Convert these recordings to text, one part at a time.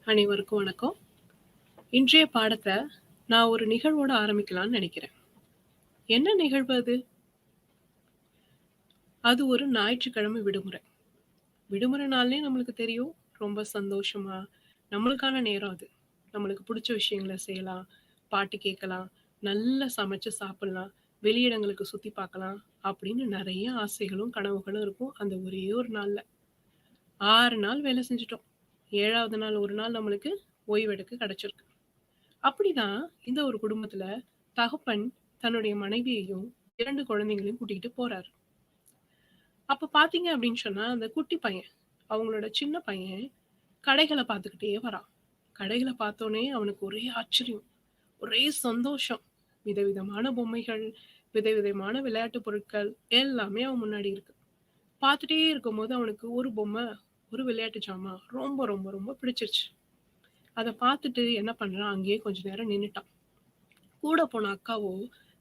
அனைவருக்கும் வணக்கம். இன்றைய பாடத்த நான் ஒரு நிகழ்வோட ஆரம்பிக்கலாம்னு நினைக்கிறேன். என்ன நிகழ்வு அது? அது ஒரு ஞாயிற்றுக்கிழமை விடுமுறை. விடுமுறை நாள்னே நம்மளுக்கு தெரியும். ரொம்ப சந்தோஷமா, நம்மளுக்கான நேரம் அது. நம்மளுக்கு புடிச்ச விஷயங்கள செய்யலாம், பாட்டு கேட்கலாம், நல்லா சமைச்சு சாப்பிடலாம், வெளியிடங்களுக்கு சுத்தி பார்க்கலாம் அப்படின்னு நெறைய ஆசைகளும், கனவுகளும் இருக்கும் அந்த ஒரே ஒரு நாள்ல. 6 நாள் வேலை செஞ்சுட்டோம். 7வது நாள் ஒரு நாள் நம்மளுக்கு ஓய்வெடுக்க கிடைச்சிருக்கு. அப்படிதான் இந்த ஒரு குடும்பத்துல தகப்பன் தன்னுடைய மனைவியையும் 2 குழந்தைங்களையும் கூட்டிக்கிட்டு போறாரு. அப்ப பார்த்தீங்க அப்படின்னு சொன்னா, அந்த குட்டி பையன், அவங்களோட சின்ன பையன் கடைகள பார்த்துக்கிட்டே வரான். கடைகள பார்த்தோனே அவனுக்கு ஒரே ஆச்சரியம், ஒரே சந்தோஷம். விதவிதமான பொம்மைகள், விதவிதமான விளையாட்டு பொருட்கள் எல்லாமே அவன் முன்னாடி இருக்கு. பார்த்துட்டே இருக்கும்போது அவனுக்கு ஒரு பொம்மை, ஒரு விளையாட்டு ஜாமான் ரொம்ப ரொம்ப ரொம்ப பிடிச்சிருச்சு. அத பார்த்துட்டு என்ன பண்றான், அங்கேயே கொஞ்ச நேரம் நின்னுட்டான். கூட போன அக்காவோ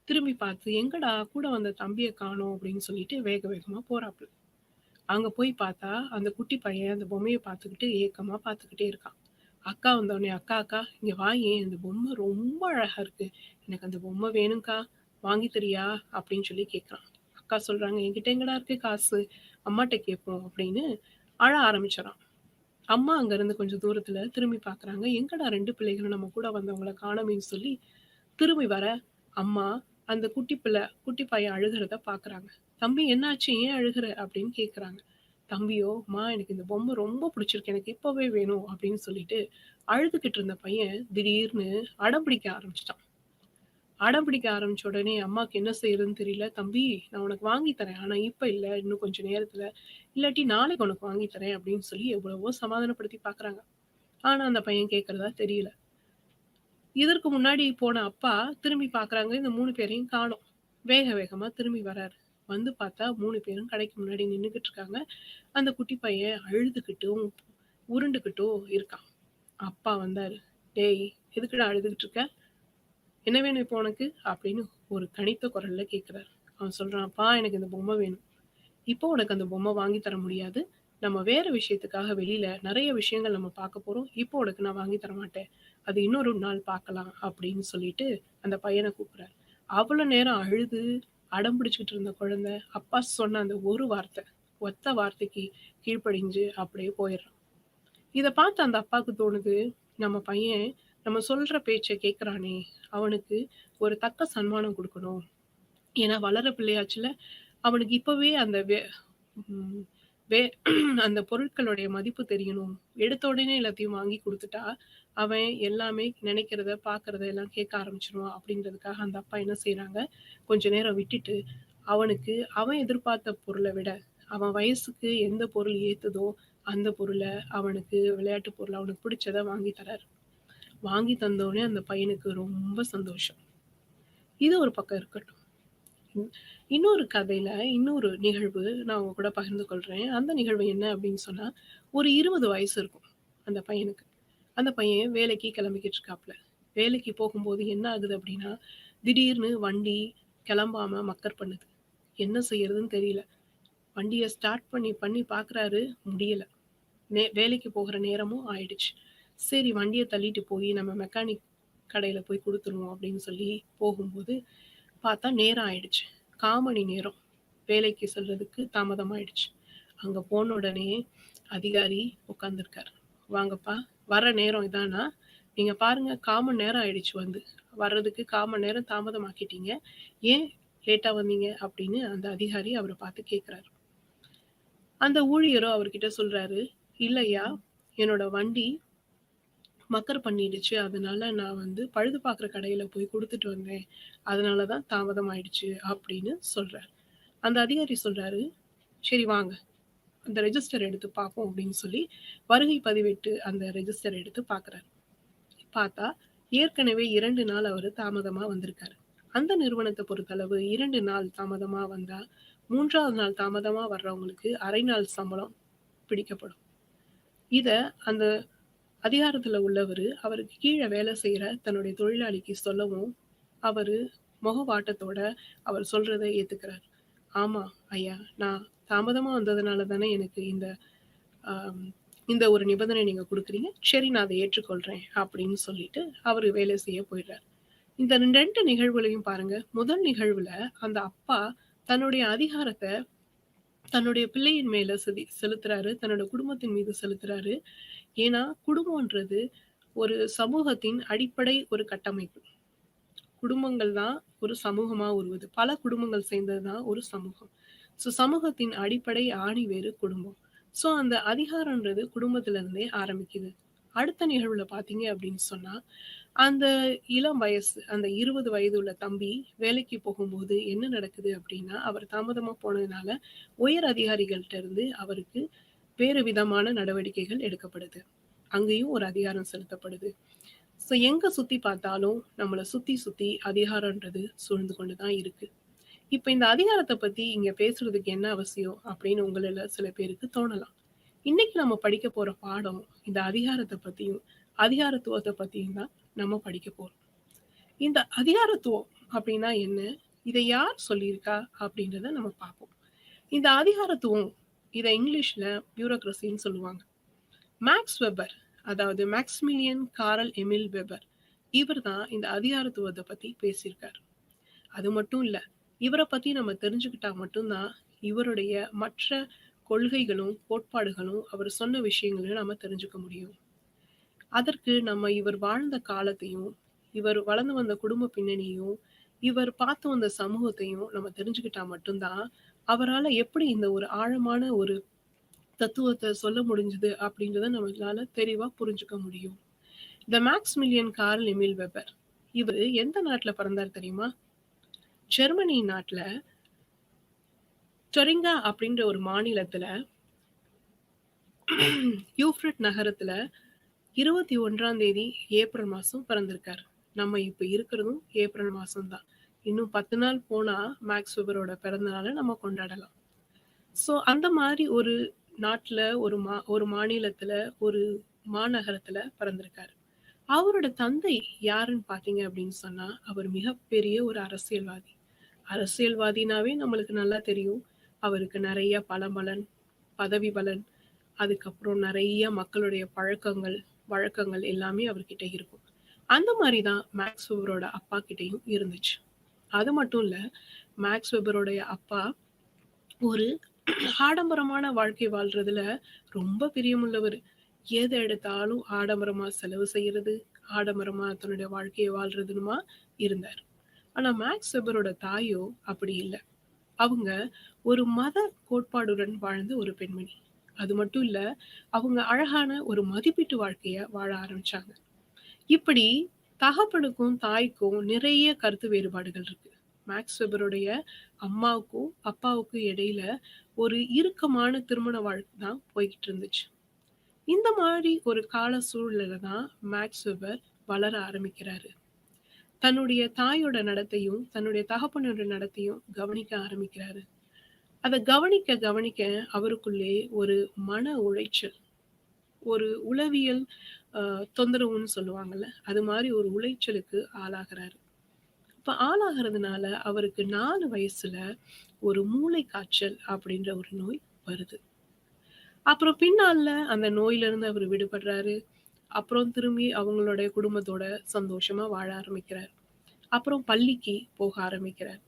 திரும்பி பார்த்து, "எங்கடா கூட வந்த தம்பிய காணோம்" அப்படின்னு சொல்லிட்டு வேக வேகமா போறாப்புல. அங்க போய் பார்த்தா, அந்த குட்டி பையன் அந்த பொம்மைய பார்த்துக்கிட்டு ஏக்கமா பார்த்துக்கிட்டே இருக்கான். அக்கா வந்தோனே, "அக்கா, அக்கா இங்க வாயேன், இந்த பொம்மை ரொம்ப அழகா இருக்கு. எனக்கு அந்த பொம்மை வேணும்க்கா, வாங்கி தரியா?" அப்படின்னு சொல்லி கேட்குறான். அக்கா சொல்றாங்க, "என்கிட்ட எங்கடா இருக்கு காசு? அம்மாட்ட கேட்போம்" அப்படின்னு அழ ஆரம்பிச்சுறான். அம்மா அங்கருந்து கொஞ்சம் தூரத்துல திரும்பி பார்க்குறாங்க. எங்கடா 2 பிள்ளைகளும் நம்ம கூட வந்தவங்கள காணோமேன்னு சொல்லி திரும்பி வர, அம்மா அந்த குட்டி பையன் அழுகுறத பார்க்குறாங்க. "தம்பி என்னாச்சு? ஏன் அழுகுற?" அப்படின்னு கேட்குறாங்க. தம்பியோ, "அம்மா எனக்கு இந்த பொம்மை ரொம்ப பிடிச்சிருக்கு. எனக்கு இப்பவே வேணும்" அப்படின்னு சொல்லிட்டு அழுதுகிட்டு இருந்த பையன் திடீர்னு அடம் பிடிக்க ஆரம்பிச்சுட்டான். அடம் பிடிக்க ஆரம்பிச்ச உடனே அம்மாக்கு என்ன செய்றதுன்னு தெரியல. "தம்பி நான் உனக்கு வாங்கி தரேன். ஆனா இப்ப இல்ல. இன்னும் கொஞ்சம் நேரத்துல. இல்லாட்டி நாளைக்கு உனக்கு வாங்கி தரேன்" அப்படின்னு சொல்லி எவ்வளவோ சமாதானப்படுத்தி பார்க்குறாங்க. ஆனா அந்த பையன் கேட்கிறதா தெரியல. இதற்கு முன்னாடி போன அப்பா திரும்பி பார்க்குறாங்க. இந்த 3 பேரையும் காணோம். வேக வேகமா திரும்பி வராரு. வந்து பார்த்தா 3 பேரும் கடைக்கு முன்னாடி நின்னுகிட்டு இருக்காங்க. அந்த குட்டி பையன் அழுதுகிட்டும், உருண்டுகிட்டும் இருக்கான். அப்பா வந்தாரு. "டேய்! எதுக்குடா அழுதுகிட்டு இருக்க? என்ன வேணும் இப்போ உனக்கு?" அப்படின்னு ஒரு கனித்த குரல்ல கேட்கிறாரு. அவன் சொல்றான், "அப்பா எனக்கு இந்த பொம்மை வேணும்." இப்போ உனக்கு அந்த பொம்மை வாங்கி தர முடியாது. நம்ம வேற விஷயத்துக்காக வெளியில நெறைய விஷயங்கள் நம்ம பார்க்க போறோம். இப்போ உனக்கு நான் வாங்கி தர மாட்டேன். அது இன்னொரு நாள் பார்க்கலாம் அப்படின்னு சொல்லிட்டு அந்த பையன கூப்பிடுறாரு. அவ்வளோ நேரம் அழுது அடம் பிடிச்சுக்கிட்டு இருந்த குழந்தை, அப்பா சொன்ன அந்த ஒரு வார்த்தை, ஒத்த வார்த்தைக்கு கீழ்ப்படிஞ்சு அப்படியே போயிடுறான். இத பார்த்து அந்த அப்பாவுக்கு தோணுது, நம்ம பையன் நம்ம சொல்ற பேச்ச கேட்கிறானே, அவனுக்கு ஒரு தக்க சன்மானம் குடுக்கணும். ஏன்னா வளர பிள்ளையாச்சுல, அவனுக்கு இப்பவே அந்த ம். வே அந்த பொருட்களுடைய மதிப்பு தெரியணும். எடுத்த உடனே எல்லாத்தையும் வாங்கி குடுத்துட்டா, அவன் எல்லாமே நினைக்கிறத, பார்க்கிறத எல்லாம் கேட்க ஆரம்பிச்சுருவான் அப்படின்றதுக்காக அந்த அப்பா என்ன செய்றாங்க, கொஞ்ச நேரம் விட்டுட்டு, அவனுக்கு அவன் எதிர்பார்த்த பொருள விட, அவன் வயசுக்கு எந்த பொருள் ஏத்துதோ, அந்த பொருள அவனுக்கு விளையாட்டு பொருள் அவனுக்கு பிடிச்சத வாங்கி தராரு. வாங்கி தந்தோனே அந்த பையனுக்கு ரொம்ப சந்தோஷம். இது ஒரு பக்கம் இருக்கட்டும். ம். இன்னொரு கதையில, இன்னொரு நிகழ்வு நான் உங்க கூட பகிர்ந்து கொள்றேன். அந்த நிகழ்வு என்ன அப்படின்னு சொன்னா, ஒரு 20 வயசு இருக்கும் அந்த பையனுக்கு. அந்த பையன் வேலைக்கு கிளம்பிக்கிட்டு இருக்காப்ல. வேலைக்கு போகும்போது என்ன ஆகுது அப்படின்னா, திடீர்னு வண்டி கிளம்பாம மக்கர் பண்ணுது. என்ன செய்யறதுன்னு தெரியல. வண்டிய ஸ்டார்ட் பண்ணி பண்ணி பார்க்குறாரு, முடியல. வேலைக்கு போகிற நேரமும் ஆயிடுச்சு. சரி வண்டிய தள்ளிட்டு போய் நம்ம மெக்கானிக் கடையில போய் குடுத்துருவோம் அப்படின்னு சொல்லி போகும்போது, பார்த்தா நேரம் ஆயிடுச்சு. 1/4 மணி நேரம். வேலைக்கு செல்றதுக்கு தாமதமாயிடுச்சு. அங்க போன உடனே அதிகாரி உட்கார்ந்திருக்காரு. "வாங்கப்பா, வர நேரம் இதானா? நீங்க பாருங்க 1/4 மணி நேரம் ஆயிடுச்சு வந்து. வர்றதுக்கு 1/4 மணி நேரம் தாமதமாக்கிட்டீங்க. ஏன் லேட்டா வந்தீங்க?" அப்படின்னு அந்த அதிகாரி அவர பார்த்து கேட்கிறாரு. அந்த ஊழியரோ அவர்கிட்ட சொல்றாரு, "இல்லய்யா, என்னோட வண்டி மக்கர் பண்ணிடுச்சு. அதனால நான் வந்து பழுது பார்க்குற கடையில போய் குடுத்துட்டு வந்தேன். அதனால தான் தாமதம் ஆயிடுச்சு" அப்படின்னு சொல்றாரு. அந்த அதிகாரி சொல்றாரு, "சரி வாங்க. அந்த ரெஜிஸ்டர் எடுத்து பார்ப்போம்" அப்படின்னு சொல்லி வருகை பதிவேட்டு அந்த ரெஜிஸ்டர் எடுத்து பார்க்குறாரு. பார்த்தா ஏற்கனவே 2 நாள் அவரு தாமதமா வந்திருக்காரு. அந்த நிறுவனத்த பொறுத்தளவு 2 நாள் தாமதமா வந்தா, 3வது நாள் தாமதமா வர்றவங்களுக்கு 1/2 நாள் சம்பளம் பிடிக்கப்படும். இத அந்த அதிகாரத்துல உள்ளவரு, அவருக்கு கீழ வேலை செய்ற தன்னுடைய தொழிலாளிக்கு சொல்லவும், அவரு முகவாட்டத்தோட அவர் சொல்றத ஏத்துக்கிறாரு. "ஆமா ஐயா, நான் தாமதமா வந்ததுனால தானே எனக்கு இந்த அ இந்த ஒரு நிபந்தனை நீங்க குடுக்குறீங்க. சரி நான் அத ஏற்றுக்கொள்றேன் அப்படின்னு சொல்லிட்டு அவரு வேலை செய்ய போயிடுறாரு. இந்த 2 நிகழ்வுகளையும் பாருங்க. முதல் நிகழ்வுல அந்த அப்பா தன்னுடைய அதிகாரத்த தன்னுடைய பிள்ளையின் மேல செலுத்துறாரு. தன்னோட குடும்பத்தின் மீது செலுத்துறாரு. ஏன்னா, குடும்பம்ன்றது ஒரு சமூகத்தின் அடிப்படை ஒரு கட்டமைப்பு. குடும்பங்கள் தான் ஒரு சமூகமா உருவுது. பல குடும்பங்கள் சேர்ந்தது தான் ஒரு சமூகம். சமூகத்தின் அடிப்படை ஆணிவேரு குடும்பம். அந்த அதிகாரம்ன்றது குடும்பத்துல இருந்தே ஆரம்பிக்குது. அடுத்த நிகழ்வுல பார்த்தீங்க அப்படின்னு சொன்னா, அந்த இளம் வயசு அந்த 20 வயது உள்ள தம்பி வேலைக்கு போகும்போது என்ன நடக்குது அப்படின்னா, அவர் தாமதமா போனதுனால உயர் அதிகாரிகள்ட்ட இருந்து அவருக்கு வேறு விதமான நடவடிக்கைகள் எடுக்கப்படுது. அங்கேயும் ஒரு அதிகாரம் செலுத்தப்படுது. எங்க சுத்தி பார்த்தாலும் நம்மள சுத்தி சுத்தி அதிகாரம்ன்றது சூழ்ந்து கொண்டு தான் இருக்கு. இப்ப இந்த அதிகாரத்த பத்தி இங்க பேசுறதுக்கு என்ன அவசியம் அப்படின்னு உங்கள சில பேருக்கு தோணலாம். இன்னைக்கு நம்ம படிக்க போற பாடம் இந்த அதிகாரத்த பத்தியும், அதிகாரத்துவத்த பத்தியும் தான் நம்ம படிக்க போறோம். இந்த அதிகாரத்துவம் அப்படின்னா என்ன? இத யார் சொல்லியிருக்கா? அப்படின்றத நம்ம பார்ப்போம். இந்த அதிகாரத்துவம் இத இங்கிலீஷ்ல பியூரோக்ரசின்னு சொல்லுவாங்க. மேக்ஸ் வெபர் அதாவது மேக்ஸ்மிலியன் காரல் எமில் வெபர் இவர் தான் இந்த அதிகாரத்துவத்தை பத்தி பேசியிருக்காரு. அது மட்டும் இல்ல, இவரை பத்தி நம்ம தெரிஞ்சுக்கிட்டா மட்டும்தான் இவருடைய மற்ற கொள்கைகளும் கோட்பாடுகளும் அவர் சொன்ன விஷயங்களையும் நம்ம தெரிஞ்சுக்க முடியும். அதற்கு நம்ம இவர் வாழ்ந்த காலத்தையும் இவர் வளர்ந்து வந்த குடும்ப பின்னணியும் இவர் பார்த்து வந்த சமூகத்தையும் நம்ம தெரிஞ்சுக்கிட்டா மட்டும்தான் அவரால எப்படி இந்த ஒரு ஆழமான ஒரு தத்துவத்தை சொல்ல முடிஞ்சது அப்படின்றத நம்மளால தெளிவா புரிஞ்சுக்க முடியும். இந்த மேக்ஸ்மிலியன் கார்ல் எமில் வெபர் இவர் எந்த நாட்டுல பிறந்தார் தெரியுமா? ஜெர்மனி நாட்டுல டொரிங்கா அப்படின்ற ஒரு மாநிலத்துல யூஃப்ரட் நகரத்துல 21ஆம் தேதி ஏப்ரல் மாசம் பிறந்திருக்காரு. நம்ம இப்ப இருக்கிறதும் ஏப்ரல் மாசம் தான். இன்னும் 10 நாள் போனா மேக்ஸ் வெபரோட பிறந்த நாளை நம்ம கொண்டாடலாம். அந்த மாதிரி ஒரு நாட்டுல ஒரு மாநிலத்துல ஒரு மாநகரத்துல பிறந்திருக்காரு. அவரோட தந்தை யாருன்னு பார்த்தீங்க அப்படின்னு சொன்னா, அவர் மிகப்பெரிய ஒரு அரசியல்வாதி. அரசியல்வாதினாவே நம்மளுக்கு நல்லா தெரியும். அவருக்கு நெறைய பணபலன், பதவி பலன், அதுக்கப்புறம் நெறைய மக்களுடைய பழக்கங்கள், வழக்கங்கள் எல்லாமே அவர்கிட்ட இருக்கும். அந்த மாரி தான் மேக்ஸ் வெபரோட அப்பா கிட்டயும் இருந்துச்சு. அது மட்டும் இல்ல, மேக்ஸ் வெபரோடைய அப்பா ஒரு ஆடம்பரமான வாழ்க்கை வாழ்றதுல ரொம்ப பிரியமுள்ளவரு. எத எடுத்தாலும் ஆடம்பரமா செலவு செய்யறது, ஆடம்பரமா தன்னுடைய வாழ்க்கைய வாழ்றதுன்னுமா இருந்தாரு. ஆனா மேக்ஸ் வெபரோட தாயோ அப்படி இல்ல. அவங்க ஒரு மத கோட்பாடுடன் வாழ்ந்த ஒரு பெண்மணி. அது மட்டும் இல்ல, அவங்க அழகான ஒரு மதிப்பீட்டு வாழ்க்கைய வாழ ஆரம்பிச்சாங்க. இப்படி தகப்பனுக்கும், தாய்க்கும் நிறைய கருத்து வேறுபாடுகள் இருக்கு. மேக்ஸ் வெபருடைய அம்மாவுக்கும், அப்பாவுக்கும் இடையில ஒரு இறுக்கமான திருமண வாழ்க்கை தான் போய்க்கிட்டு இருந்துச்சு. இந்த மாதிரி ஒரு கால சூழல்ல தான் மேக்ஸ் வெபர் வளர ஆரம்பிக்கிறாரு. தன்னுடைய தாயோட நடத்தையும், தன்னுடைய தகப்பனோட நடத்தையும் கவனிக்க ஆரம்பிக்கிறாரு. அத கவனிக்க கவனிக்க அவருக்குள்ளே ஒரு மன உளைச்சல், ஒரு உளவியல் தொந்தரவுன்னு சொல்லுவாங்கல்ல, அது மாரி ஒரு உளைச்சலுக்கு ஆளாகுறாரு. இப்ப ஆளாகுறதுனால அவருக்கு 4 வயசுல ஒரு மூளை காய்ச்சல் அப்படின்ற ஒரு நோய் வருது. அப்புறம் பின்னால அந்த நோயிலிருந்து அவரு விடுபடுறாரு. அப்புறம் திரும்பி அவங்களுடைய குடும்பத்தோட சந்தோஷமா வாழ ஆரம்பிக்கிறார். அப்புறம் பள்ளிக்கு போக ஆரம்பிக்கிறார்.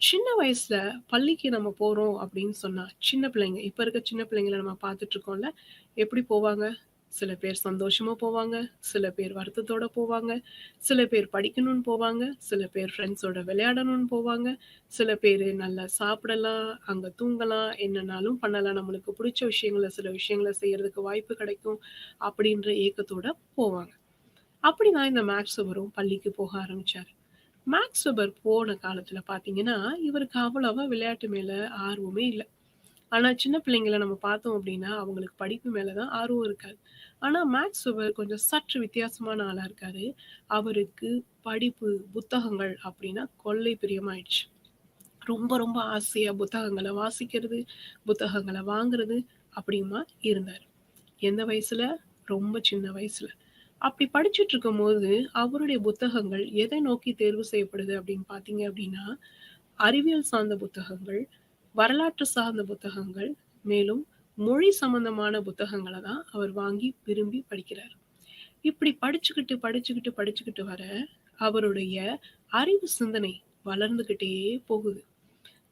சின்ன வயசுல பள்ளிக்கு நம்ம போறோம் அப்படின்னு சொன்னா, சின்ன பிள்ளைங்க இப்ப இருக்க சின்ன பிள்ளைங்கள நம்ம பார்த்துட்டு இருக்கோம்ல, எப்படி போவாங்க? சில பேர் சந்தோஷமா போவாங்க, சில பேர் வருத்தத்தோட போவாங்க, சில பேர் படிக்கணும்னு போவாங்க, சில பேர் ஃப்ரெண்ட்ஸோட விளையாடணும்னு போவாங்க, சில பேரு நல்லா சாப்பிடலாம், அங்க தூங்கலாம், என்னன்னாலும் பண்ணலாம். நம்மளுக்கு புடிச்ச சில விஷயங்கள செய்யறதுக்கு வாய்ப்பு கிடைக்கும், அப்படின்ற ஏக்கத்தோட போவாங்க. அப்படிதான் இந்த மேக்ஸ் வெபரும் பள்ளிக்கு போக ஆரம்பிச்சாரு. மேக்ஸ் வெபர் போன காலத்துல பார்த்தீங்கன்னா, இவருக்கு அவ்வளவா விளையாட்டு மேல ஆர்வமே இல்ல. ஆனா சின்ன பிள்ளைங்கள நம்ம பார்த்தோம் அப்படின்னா, அவங்களுக்கு படிப்பு மேல தான் ஆர்வம் இருக்காது. ஆனா மேக்ஸ் வெபர் கொஞ்சம் சற்று வித்தியாசமான ஆளா இருக்காரு. அவருக்கு படிப்பு, புத்தகங்கள் அப்படின்னா கொள்ளை பிரியமாயிடுச்சு. ரொம்ப ரொம்ப ஆசையா புத்தகங்கள வாசிக்கிறது, புத்தகங்கள வாங்குறது அப்படியுமா இருந்தாரு. எந்த வயசுல? ரொம்ப சின்ன வயசுல. அப்படி படிச்சுட்டு இருக்கும்போது, அவருடைய புத்தகங்கள் எதை நோக்கி தேர்வு செய்யப்படுது அப்படின்னு பார்த்தீங்க அப்படின்னா, அறிவியல் சார்ந்த புத்தகங்கள், வரலாற்று சார்ந்த புத்தகங்கள், மேலும் மொழி சம்பந்தமான புத்தகங்கள தான் அவர் வாங்கி விரும்பி படிக்கிறார். இப்படி படிச்சுக்கிட்டு வர, அவருடைய அறிவு சிந்தனை வளர்ந்துகிட்டே போகுது.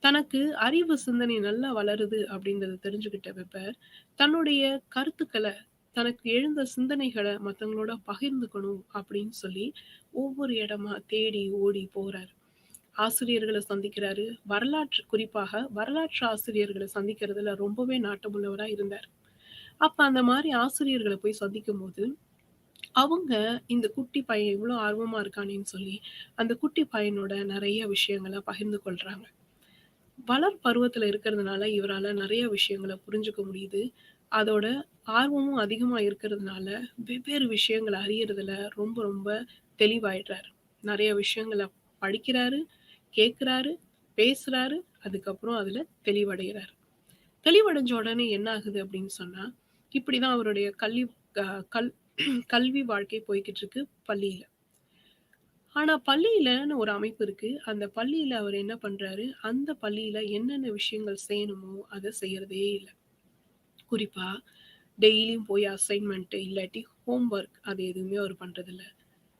தனக்கு அறிவு சிந்தனை நல்லா வளருது அப்படின்றத தெரிஞ்சுகிட்ட வெபர், தன்னுடைய கருத்துக்கள, தனக்கு எழுந்த சிந்தனைகள மத்தவங்களோட பகிர்ந்துக்கணும் அப்படின்னு சொல்லி, ஒவ்வொரு இடமா தேடி ஓடி போறாரு. ஆசிரியர்கள சந்திக்கிறாரு. குறிப்பாக வரலாற்று ஆசிரியர்கள சந்திக்கிறதுல ரொம்பவே நாட்டமுள்ளவரா இருந்தார். அப்ப அந்த மாரி ஆசிரியர்கள போய் சந்திக்கும்போது, அவங்க இந்த குட்டி பையன் இவ்ளோ ஆர்வமா இருக்கானேன்னு சொல்லி, அந்த குட்டி பையனோட நெறைய விஷயங்கள பகிர்ந்து கொள்றாங்க. வளர் பருவத்துல இருக்கிறதுனால இவரால நெறைய விஷயங்கள புரிஞ்சுக்க முடியுது. அதோட ஆர்வமும் அதிகமா இருக்கிறதுனால, வெவ்வேறு விஷயங்கள அறியறதுல ரொம்ப ரொம்ப தெளிவாயிடுறாரு. நெறைய விஷயங்கள படிக்கிறாரு, கேட்கிறாரு, பேசுறாரு. அதுக்கப்புறம் அதுல தெளிவடையறாரு. தெளிவடைஞ்ச உடனே என்ன ஆகுது அப்படின்னு சொன்னா, இப்படிதான் அவருடைய கல்வி க கல் கல்வி வாழ்க்கை போய்க்கிட்டு இருக்கு பள்ளியில. ஆனா பள்ளியிலன்னு ஒரு அமைப்பு இருக்கு. அந்த பள்ளியில அவர் என்ன பண்றாரு, அந்த பள்ளியில என்னென்ன விஷயங்கள் செய்யணுமோ, அத செய்யறதே இல்ல. குறிப்பா டெய்லியும் போய் அசைன்மென்ட் இல்லாட்டி ஹோம் ஒர்க் அது எதுவுமே அவர் பண்றதில்ல.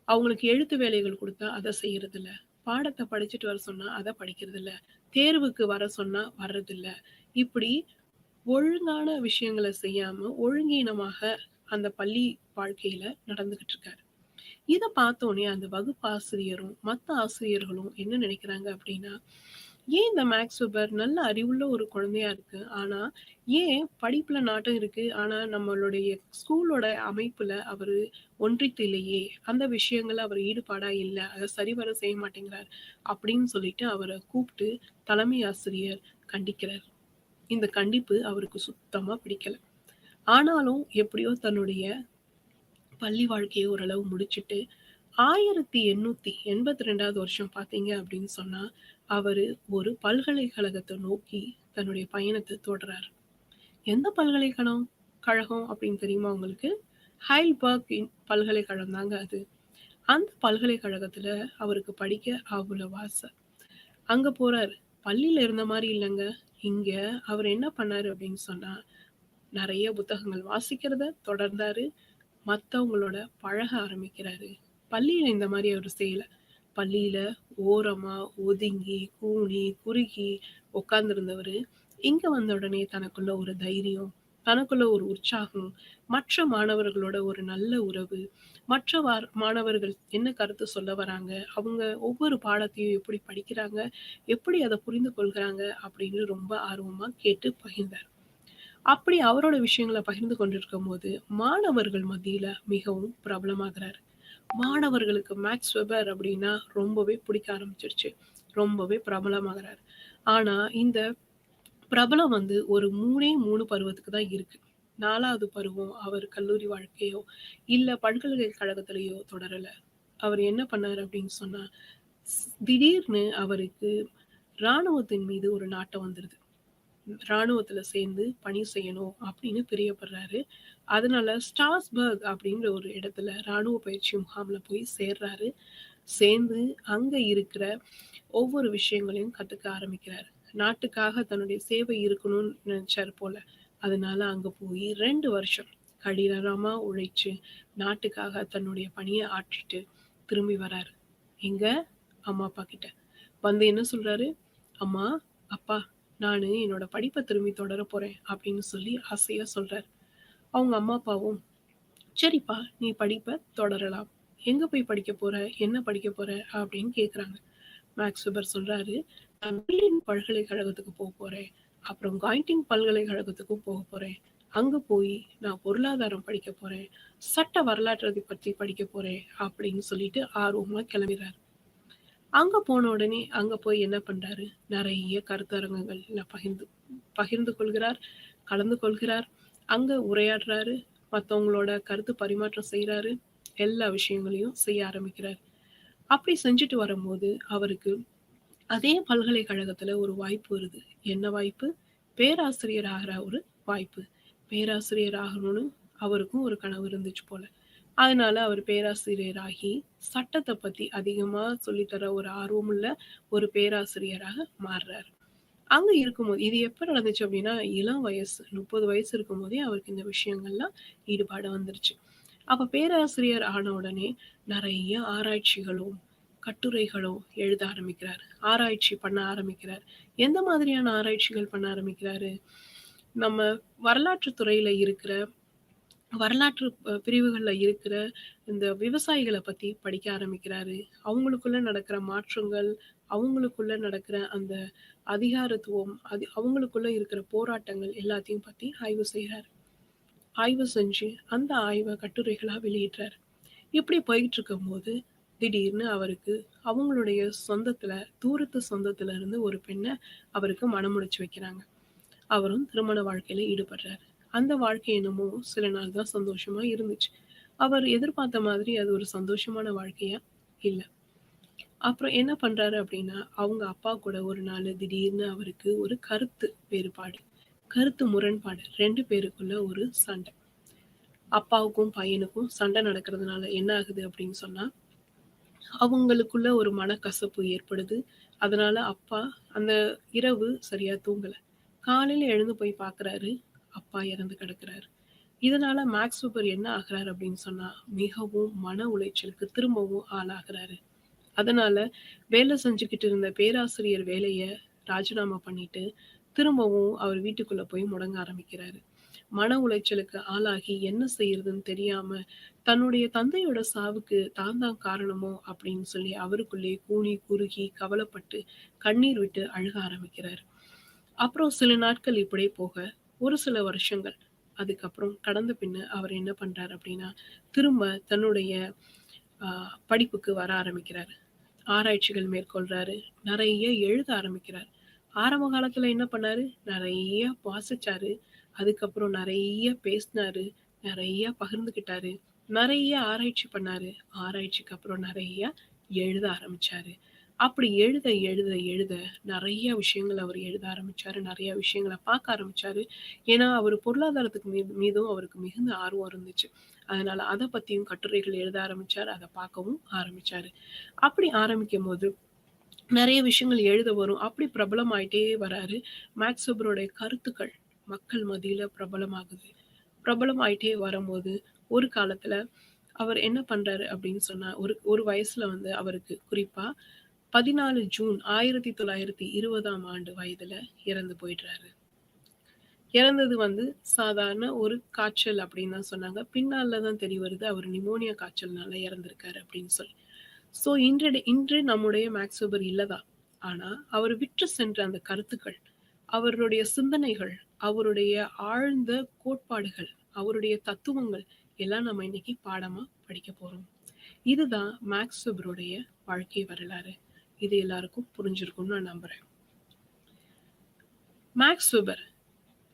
அவங்களுக்கு எழுத்து வேலைகள் குடுத்தா அத செய்யறதில்ல. பாடத்த படிச்சுட்டு வர சொன்னா அத படிக்கிறதில்ல. தேர்வுக்கு வர சொன்னா வர்றதில்ல. இப்படி ஒழுங்கான விஷயங்கள செய்யாம, ஒழுங்கீனமாக அந்த பள்ளி வாழ்க்கையில நடந்துகிட்டு இருக்காரு. இத பார்த்தோனே அந்த வகுப்பு ஆசிரியரும், மத்த ஆசிரியர்களும் என்ன நினைக்கிறாங்க அப்படின்னா, ஏன் இந்த மேக்ஸ் வெபர் நல்ல அறிவுள்ள ஒரு குழந்தையா இருக்கு. ஆனா, ஏன் படிப்புல நாட்டம் இருக்கு. ஆனா, நம்மளுடைய ஸ்கூலோட அமைப்புல அவரு ஒன்றித்து இல்லையே! அந்த விஷயங்கள்ல அவர் ஈடுபாடா இல்ல. அத சரிவர செய்ய மாட்டேங்கிறார். அப்படின்னு சொல்லிட்டு அவர கூப்ட்டு தலைமை ஆசிரியர் கண்டிக்கிறார். இந்த கண்டிப்பு அவருக்கு சுத்தமா பிடிக்கல. ஆனாலும் எப்படியோ தன்னுடைய பள்ளி வாழ்க்கைய ஓரளவு முடிச்சுட்டு 1882வது வருஷம் பார்த்தீங்க அப்படின்னு சொன்னா, அவரு ஒரு பல்கலைக்கழகத்த நோக்கி தன்னுடைய பயணத்த தொடராரு. எந்த கழகம் அப்படின்னு தெரியுமா உங்களுக்கு? ஹைல்பர்க் பல்கலைக்கழகம் தாங்க அது. அந்த பல்கலைக்கழகத்துல அவருக்கு படிக்க அவ்வளவு ஆசை. அங்க போறாரு. பள்ளியில இருந்த மாரி இல்லங்க. இங்க அவர் என்ன பண்ணாரு அப்படின்னு சொன்னா, நெறைய புத்தகங்கள் வாசிக்கிறத தொடர்ந்தாரு. மத்தவங்களோட பழக ஆரம்பிக்கிறாரு. பள்ளியில இந்த மாரி அவரு செய்யல. பள்ளியில ஓரமா, ஒதுங்கி, கூனி, குறுகி உட்கார்ந்திருந்தவரு, இங்க வந்த உடனே தனக்குள்ள ஒரு தைரியம், தனக்குள்ள ஒரு உற்சாகம், மற்ற மாணவர்களோட ஒரு நல்ல உறவு, மற்ற மாணவர்கள் என்ன கருத்து சொல்ல வராங்க, அவங்க ஒவ்வொரு பாடத்தையும் எப்படி படிக்கிறாங்க, எப்படி அத புரிந்து கொள்கிறாங்க அப்படின்னு ரொம்ப ஆர்வமா கேட்டு பகிர்ந்தார். அப்படி அவரோட விஷயங்கள பகிர்ந்து கொண்டிருக்கும்போது, மாணவர்கள் மத்தியில மிகவும் பிரபலமாகுறாரு. மாணவர்களுக்கு மேக்ஸ் வெபர் அப்படின்னா ரொம்பவே பிடிக்க ஆரம்பிச்சுருச்சு. ரொம்பவே பிரபலமாகுறாரு. ஆனா, இந்த பிரபலம் வந்து ஒரு 3 பருவத்துக்கு தான் இருக்கு. 4வது பருவம் அவர் கல்லூரி வாழ்க்கையோ, இல்ல பல்கலைக்கழகத்திலயோ தொடரல. அவர் என்ன பண்ணாரு அப்படின்னு சொன்னா, திடீர்னு அவருக்கு ராணுவத்தின் மீது ஒரு நாட்டம் வந்துருது. ராணுவத்துல சேர்ந்து பணி செய்யணும் அப்படின்னு பிரியப்படுறாரு. அதனால ஸ்ட்ராஸ்பர்க் அப்படிங்கிற ஒரு இடத்துல ராணுவ பயிற்சி முகாம்ல போய் சேர்றாரு. சேர்ந்து அங்க இருக்கிற ஒவ்வொரு விஷயங்களையும் கத்துக்க ஆரம்பிக்கிறாரு. நாட்டுக்காக தன்னுடைய சேவை இருக்கணும்னு நினைச்சாரு போல. அதனால அங்க போய் 2 வருஷம் கடினமா உழைச்சு நாட்டுக்காக தன்னுடைய பணிய ஆற்றிட்டு திரும்பி வராரு. எங்க? அம்மா, அப்பா கிட்ட. வந்து என்ன சொல்றாரு? "அம்மா, அப்பா நானு என்னோட படிப்ப திரும்பி தொடரப் போறேன்" அப்படின்னு சொல்லி ஆசையா சொல்றாரு. அவங்க அம்மா, அப்பாவும் "சரிப்பா, நீ படிப்ப தொடரலாம். எங்க போய் படிக்க போற? என்ன படிக்க போற?" அப்படின்னு கேட்குறாங்க. மேக்ஸ் வெபர் சொல்றாரு, "நான் பெர்லின் பல்கலைக்கழகத்துக்கு போறேன். அப்புறம் காயிட்டிங் பல்கலைக்கழகத்துக்கும் போறேன். அங்க போய் நான் பொருளாதாரம் படிக்க போறேன். சட்ட வரலாற்றை பத்தி படிக்க போறேன்" அப்படின்னு சொல்லிட்டு ஆர்வமா கிளம்பிறாரு. அங்க போன உடனே அங்க போய் என்ன பண்றாரு? நெறைய கருத்தரங்கங்கள்ல பகிர்ந்து பகிர்ந்து கொள்கிறார், கலந்து கொள்கிறார். அங்க உரையாடுறாரு. மத்தவங்களோட கருத்து பரிமாற்றம் செய்றாரு. எல்லா விஷயங்களையும் செய்ய ஆரம்பிக்கிறார். அப்படி செஞ்சுட்டு வரும்போது, அவருக்கு அதே பல்கலைக்கழகத்துல ஒரு வாய்ப்பு வருது. என்ன வாய்ப்பு? பேராசிரியர் ஆகுற ஒரு வாய்ப்பு. பேராசிரியர் ஆகணும்னு அவருக்கும் ஒரு கனவு இருந்துச்சு போல. அதனால அவர் பேராசிரியராகி, சட்டத்த பத்தி அதிகமா சொல்லி தர ஒரு ஆர்வமுள்ள ஒரு பேராசிரியராக மாறுறாரு. அங்க இருக்கும்போது இது எப்ப நடந்துச்சு அப்படின்னா, இளம் வயசு 30 வயசு இருக்கும்போதே அவருக்கு இந்த விஷயங்கள்லாம் ஈடுபாடு வந்துருச்சு. அப்ப பேராசிரியர் ஆன உடனே நெறைய ஆராய்ச்சிகளும், கட்டுரைகளும் எழுத ஆரம்பிக்கிறார். ஆராய்ச்சி பண்ண ஆரம்பிக்கிறார். எந்த மாதிரியான ஆராய்ச்சிகள் பண்ண ஆரம்பிக்கிறாரு? நம்ம வரலாற்று துறையில இருக்கிற வரலாற்று பிரிவுகள்ல இருக்கிற இந்த விவசாயிகள பத்தி படிக்க ஆரம்பிக்கிறாரு. அவங்களுக்குள்ள நடக்கிற மாற்றங்கள், அவங்களுக்குள்ள நடக்கிற அந்த அதிகாரத்துவம், அவங்களுக்குள்ள இருக்கிற போராட்டங்கள் எல்லாத்தையும் பத்தி ஆய்வு செய்றாரு. ஆய்வு செஞ்சு அந்த ஆய்வ கட்டுரைகளா வெளியிடுறாரு. இப்படி போயிட்டு இருக்கும்போது, திடீர்னு அவருக்கு அவங்களுடைய சொந்தத்துல, தூரத்து சொந்தத்துல இருந்து ஒரு பெண்ண அவருக்கு மணம் முடிச்சு வைக்கிறாங்க. அவரும் திருமண வாழ்க்கையில ஈடுபடுறாரு. அந்த வாழ்க்கை என்னமோ சில நாள் தான் சந்தோஷமா இருந்துச்சு. அவர் எதிர்பார்த்த மாதிரி அது ஒரு சந்தோஷமான வாழ்க்கையா இல்ல. அப்புறம் என்ன பண்றாரு அப்படின்னா, அவங்க அப்பா கூட ஒரு நாள் திடீர்னு அவருக்கு ஒரு கருத்து வேறுபாடு, கருத்து முரண்பாடு 2 பேருக்குள்ள ஒரு சண்டை. அப்பாவுக்கும் பையனுக்கும் சண்டை நடக்கிறதுனால என்ன ஆகுது அப்படின்னு சொன்னா, அவங்களுக்குள்ள ஒரு மனக்கசப்பு ஏற்படுது. அதனால அப்பா அந்த இரவு சரியா தூங்கல. காலையில எழுந்து போய் பார்க்குறாரு, அப்பா இறந்து கிடக்குறாரு. இதனால மேக்ஸ் வெபர் என்ன ஆகுறாரு அப்படின்னு சொன்னா, மிகவும் மன உளைச்சலுக்கு திரும்பவும் ஆளாகுறாரு. அதனால வேலை செஞ்சுக்கிட்டு இருந்த பேராசிரியர் வேலைய ராஜினாமா பண்ணிட்டு, திரும்பவும் அவர் வீட்டுக்குள்ள போய் முடங்க ஆரம்பிக்கிறாரு. மன உளைச்சலுக்கு ஆளாகி என்ன செய்யறதுன்னு தெரியாம, தன்னுடைய தந்தையோட சாவுக்கு தான் காரணமோ அப்படின்னு சொல்லி அவருக்குள்ளே கூனி குறுகி கவலைப்பட்டு கண்ணீர் விட்டு அழுக ஆரம்பிக்கிறாரு. அப்புறம் சில நாட்கள் இப்படியே போக, ஒரு சில வருஷங்கள் அதுக்கப்புறம் கடந்த பின்ன அவர் என்ன பண்றாரு அப்படின்னா, திரும்ப தன்னுடைய அ படிப்புக்கு வர ஆரம்பிக்கிறாரு. ஆராய்ச்சிகள் மேற்கொள்றாரு. நெறைய எழுத ஆரம்பிக்கிறார். ஆரம்ப காலத்துல என்ன பண்ணாரு? நெறைய வாசிச்சாரு. அதுக்கப்புறம் நெறைய பேசினாரு. நெறைய பகிர்ந்துக்கிட்டாரு. நெறைய ஆராய்ச்சி பண்ணாரு. ஆராய்ச்சிக்கு அப்புறம் நெறைய எழுத ஆரம்பிச்சாரு. அப்படி எழுத, எழுத, எழுத நெறைய விஷயங்கள் அவர் எழுத ஆரம்பிச்சாரு. நெறைய விஷயங்கள பார்க்க ஆரம்பிச்சாரு. ஏன்னா, அவரு பொருளாதாரத்துக்கு மீதும் அவருக்கு மிகுந்த ஆர்வம் இருந்துச்சு. அதனால அத பத்தியும் கட்டுரைகள் எழுத ஆரம்பிச்சாரு. அத பார்க்கவும் ஆரம்பிச்சாரு. அப்படி ஆரம்பிக்கும்போது நெறைய விஷயங்கள் எழுத வரும். அப்படி பிரபலமாயிட்டே வராரு. மேக்ஸ் வெபருடைய கருத்துக்கள் மக்கள் மத்தியில பிரபலமாகுது. பிரபலமாயிட்டே வரும்போது, ஒரு காலத்துல அவர் என்ன பண்றாரு அப்படின்னு சொன்னா, ஒரு ஒரு வயசுல வந்து அவருக்கு குறிப்பா 14 ஜூன் 1920ஆம் ஆண்டு வயதுல இறந்து போயிடுறாரு. இறந்தது வந்து சாதாரண ஒரு காய்ச்சல் அப்படின்னு தான் சொன்னாங்க. பின்னால தான் தெரிய வருது, அவர் நிமோனியா காய்ச்சல்னால இறந்திருக்காரு அப்படின்னு சொல்லி. ஸோ இன்று நம்முடைய மேக்ஸ் வெபர் இல்லதான். ஆனா, அவர் விற்று சென்ற அந்த கருத்துக்கள், அவருடைய சிந்தனைகள், அவருடைய ஆழ்ந்த கோட்பாடுகள், அவருடைய தத்துவங்கள் எல்லாம் நம்ம இன்னைக்கு பாடமா படிக்க போறோம். இதுதான் மேக்ஸ் வெபருடைய வாழ்க்கை வரலாறு. இது எல்லாருக்கும் புரிஞ்சிருக்கும்னு நான் நம்புறேன். மேக்ஸ் வெபர்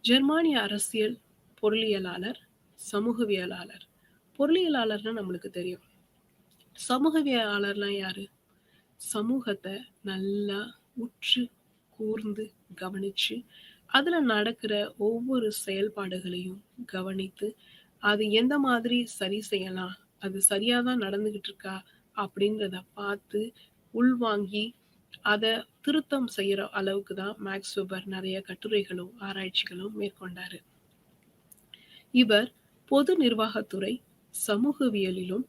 ஜெர்மானிய அரசியல் பொருளியலாளர், சமூகவியலாளர். பொருளியலாளர்னா நம்மளுக்கு தெரியும். சமூகவியலாளர்லாம் யாரு? சமூகத்த நல்லா உற்று கூர்ந்து கவனிச்சு, அதுல நடக்கிற ஒவ்வொரு செயல்பாடுகளையும் கவனித்து, அது எந்த மாதிரி சரி செய்யலாம்? அது சரியா தான் நடந்துகிட்டு இருக்கா? அப்படின்றத பார்த்து, உள்வாங்கி, அத திருத்தம் செய்யற அளவுக்கு தான் மேக்ஸ் வெபர் நெறைய கட்டுரைகளும், ஆராய்ச்சிகளும் மேற்கொண்டாரு. இவர் பொது நிர்வாகத்துறை, சமூகவியலிலும்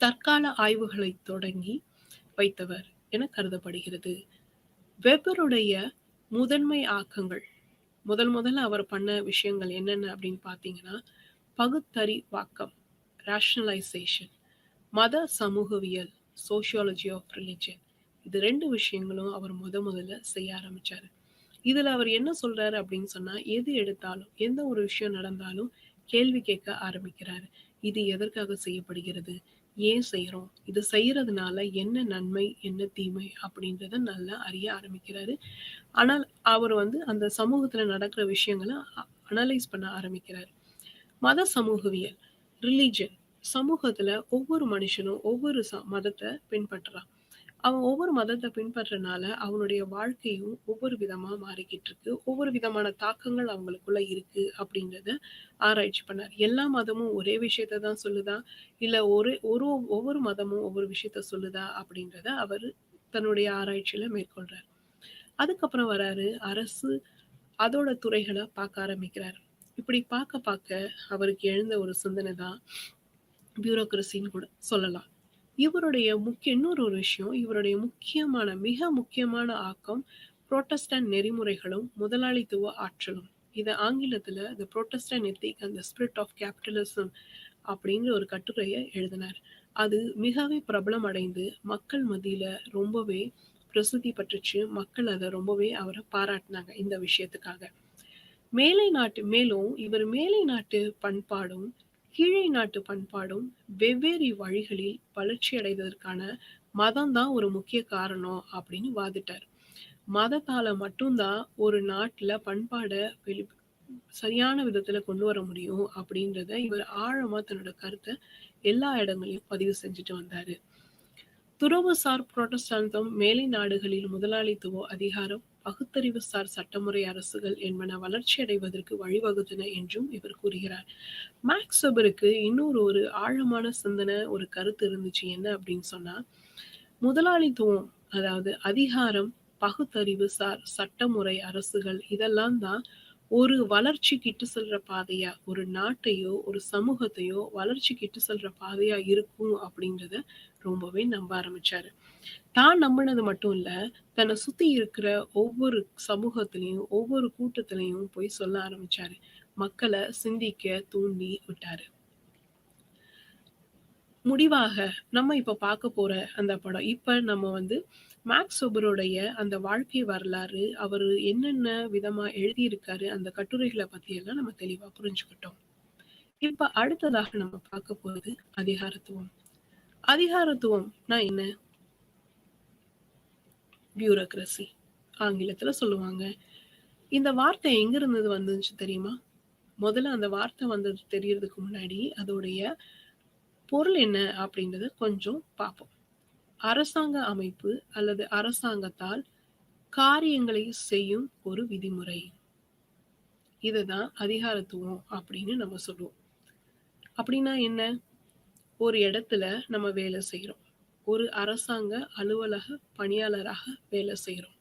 தற்கால ஆய்வுகளை தொடங்கி வைத்தவர் என கருதப்படுகிறது. வெபருடைய முதன்மை ஆக்கங்கள் முதல்ல அவர் பண்ண விஷயங்கள் என்னென்ன அப்படின்னு பார்த்தீங்கன்னா, பகுத்தறிவாக்கம் ரேஷனலைசேஷன், மத சமூகவியல் சோசியாலஜி ஆஃப் ரிலிஜன், இது 2 விஷயங்களும் அவர் முதல்ல செய்ய ஆரம்பிச்சாரு. இதுல அவர் என்ன சொல்றாரு அப்படின்னு சொன்னா, எது எடுத்தாலும் எந்த ஒரு விஷயம் நடந்தாலும் கேள்வி கேட்க ஆரம்பிக்கிறாரு. இது எதற்காக செய்யப்படுகிறது? ஏன் செய்றோம்? இது செய்யறதுனால என்ன நன்மை? என்ன தீமை? அப்படின்றத நல்லா அறிய ஆரம்பிக்கிறாரு. ஆனால் அவர் வந்து அந்த சமூகத்துல நடக்கிற விஷயங்கள அனலைஸ் பண்ண ஆரம்பிக்கிறாரு. மத சமூகவியல் ரிலிஜன் சமூகத்துல ஒவ்வொரு மனுஷனும் ஒவ்வொரு மதத்த பின்பற்றுறான். அவன் ஒவ்வொரு மதத்த பின்பற்றனால அவனுடைய வாழ்க்கையும் ஒவ்வொரு விதமா மாறிக்கிட்டு இருக்கு. ஒவ்வொரு விதமான தாக்கங்கள் அவங்களுக்குள்ள இருக்கு அப்படின்றத ஆராய்ச்சி பண்ணாரு. எல்லா மதமும் ஒரே விஷயத்த தான் சொல்லுதா? இல்ல ஒவ்வொரு மதமும் ஒவ்வொரு விஷயத்த சொல்லுதா? அப்படின்றத அவரு தன்னுடைய ஆராய்ச்சியில மேற்கொள்றார். அதுக்கப்புறம் வராரு அரசு, அதோட துறைகள பார்க்க ஆரம்பிக்கிறாரு. இப்படி பார்க்க பார்க்க அவருக்கு எழுந்த ஒரு சிந்தனை தான் பியூரோக்ரசின்னு கூட சொல்லலாம். இவருடைய இன்னொரு ஒரு விஷயம், இவருடைய மிக முக்கியமான ஆக்கம் புராட்டஸ்டன்ட் நெறிமுறைகளும், முதலாளித்துவ ஆற்றலும். இத ஆங்கிலத்துல the Protestant ethic and the spirit of capitalism அப்படின்ற ஒரு கட்டுரைய எழுதினார். அது மிகவே பிரபலம் அடைந்து மக்கள் மத்தியில ரொம்பவே பிரசித்தி பெற்றுச்சு. மக்கள் அத ரொம்பவே அவர பாராட்டுனாங்க இந்த விஷயத்துக்காக. இவர் மேலை நாட்டு பண்பாடும், கீழை நாட்டு பண்பாடும் வெவ்வேறு வழிகளில் வளர்ச்சி அடைவதற்கான மதம் தான் ஒரு முக்கிய காரணம் அப்படின்னு வாதிட்டார். மதத்தால மட்டும்தான் ஒரு நாட்டுல பண்பாட சரியான விதத்துல கொண்டு வர முடியும் அப்படின்றத இவர் ஆழமா தன்னோட கருத்தை எல்லா இடங்களையும் பதிவு செஞ்சுட்டு வந்தாரு. துறவுசார் புராட்டஸ்டாந்தம் மேலை நாடுகளில் முதலாளித்துவ அதிகாரம், பகுத்தறிவுசார் சட்டமுறை அரசுகள் என்பன வளர்ச்சி அடைவதற்கு வழிவகுத்தன என்றும் இவர் கூறுகிறார். மேக்ஸ் வெபருக்கு இன்னொரு ஒரு ஆழமான சிந்தனை, ஒரு கருத்து இருந்துச்சு. என்ன அப்படின்னு சொன்னா, முதலாளித்துவம், அதாவது அதிகாரம், பகுத்தறிவு சார் சட்டமுறை அரசுகள் இதெல்லாம் தான் ஒரு வளர்ச்சிக்கு இட்டு செல்ற பாதையா, ஒரு நாட்டையோ ஒரு சமூகத்தையோ வளர்ச்சிக்கு இட்டு செல்ற பாதையா இருக்கும் அப்படின்றத ரொம்பவே நம்ப ஆரம்பிச்சாரு. தான் நம்பினது மட்டும் இல்ல, தன்னை சுத்தி இருக்கிற ஒவ்வொரு சமூகத்திலையும் ஒவ்வொரு கூட்டத்திலையும் போய் சொல்ல ஆரம்பிச்சாரு. மக்களை சிந்திக்க தூண்டி விட்டாரு. முடிவாக நம்ம இப்ப பார்க்க போற அந்த படம், இப்ப நம்ம வந்து மேக்ஸ் வெபருடைய அந்த வாழ்க்கை வரலாறு, அவரு என்னென்ன விதமா எழுதியிருக்காரு, அந்த கட்டுரைகளை பத்தி எல்லாம் நம்ம தெளிவா புரிஞ்சுக்கிட்டோம். இப்ப அடுத்ததாக நம்ம பார்க்க போறது அதிகாரத்துவம். அதிகாரத்துவம்னா என்ன? பியூரோக்ரசி ஆங்கிலத்துல சொல்லுவாங்க. இந்த வார்த்தை எங்க இருந்து வந்துச்சு தெரியுமா? முதல்ல அந்த வார்த்தை வந்தது தெரியறதுக்கு முன்னாடி அதோடைய பொருள் என்ன அப்படின்றத கொஞ்சம் பார்ப்போம். அரசாங்க அமைப்பு அல்லது அரசாங்கத்தால் காரியங்களை செய்யும் ஒரு விதிமுறை. இதுதான் அதிகாரத்துவம் அப்படின்னு நம்ம சொல்லுவோம். அப்படின்னா என்ன? ஒரு இடத்துல நம்ம வேலை செய்யறோம். ஒரு அரசாங்க அலுவலக பணியாளராக வேலை செய்யறோம்.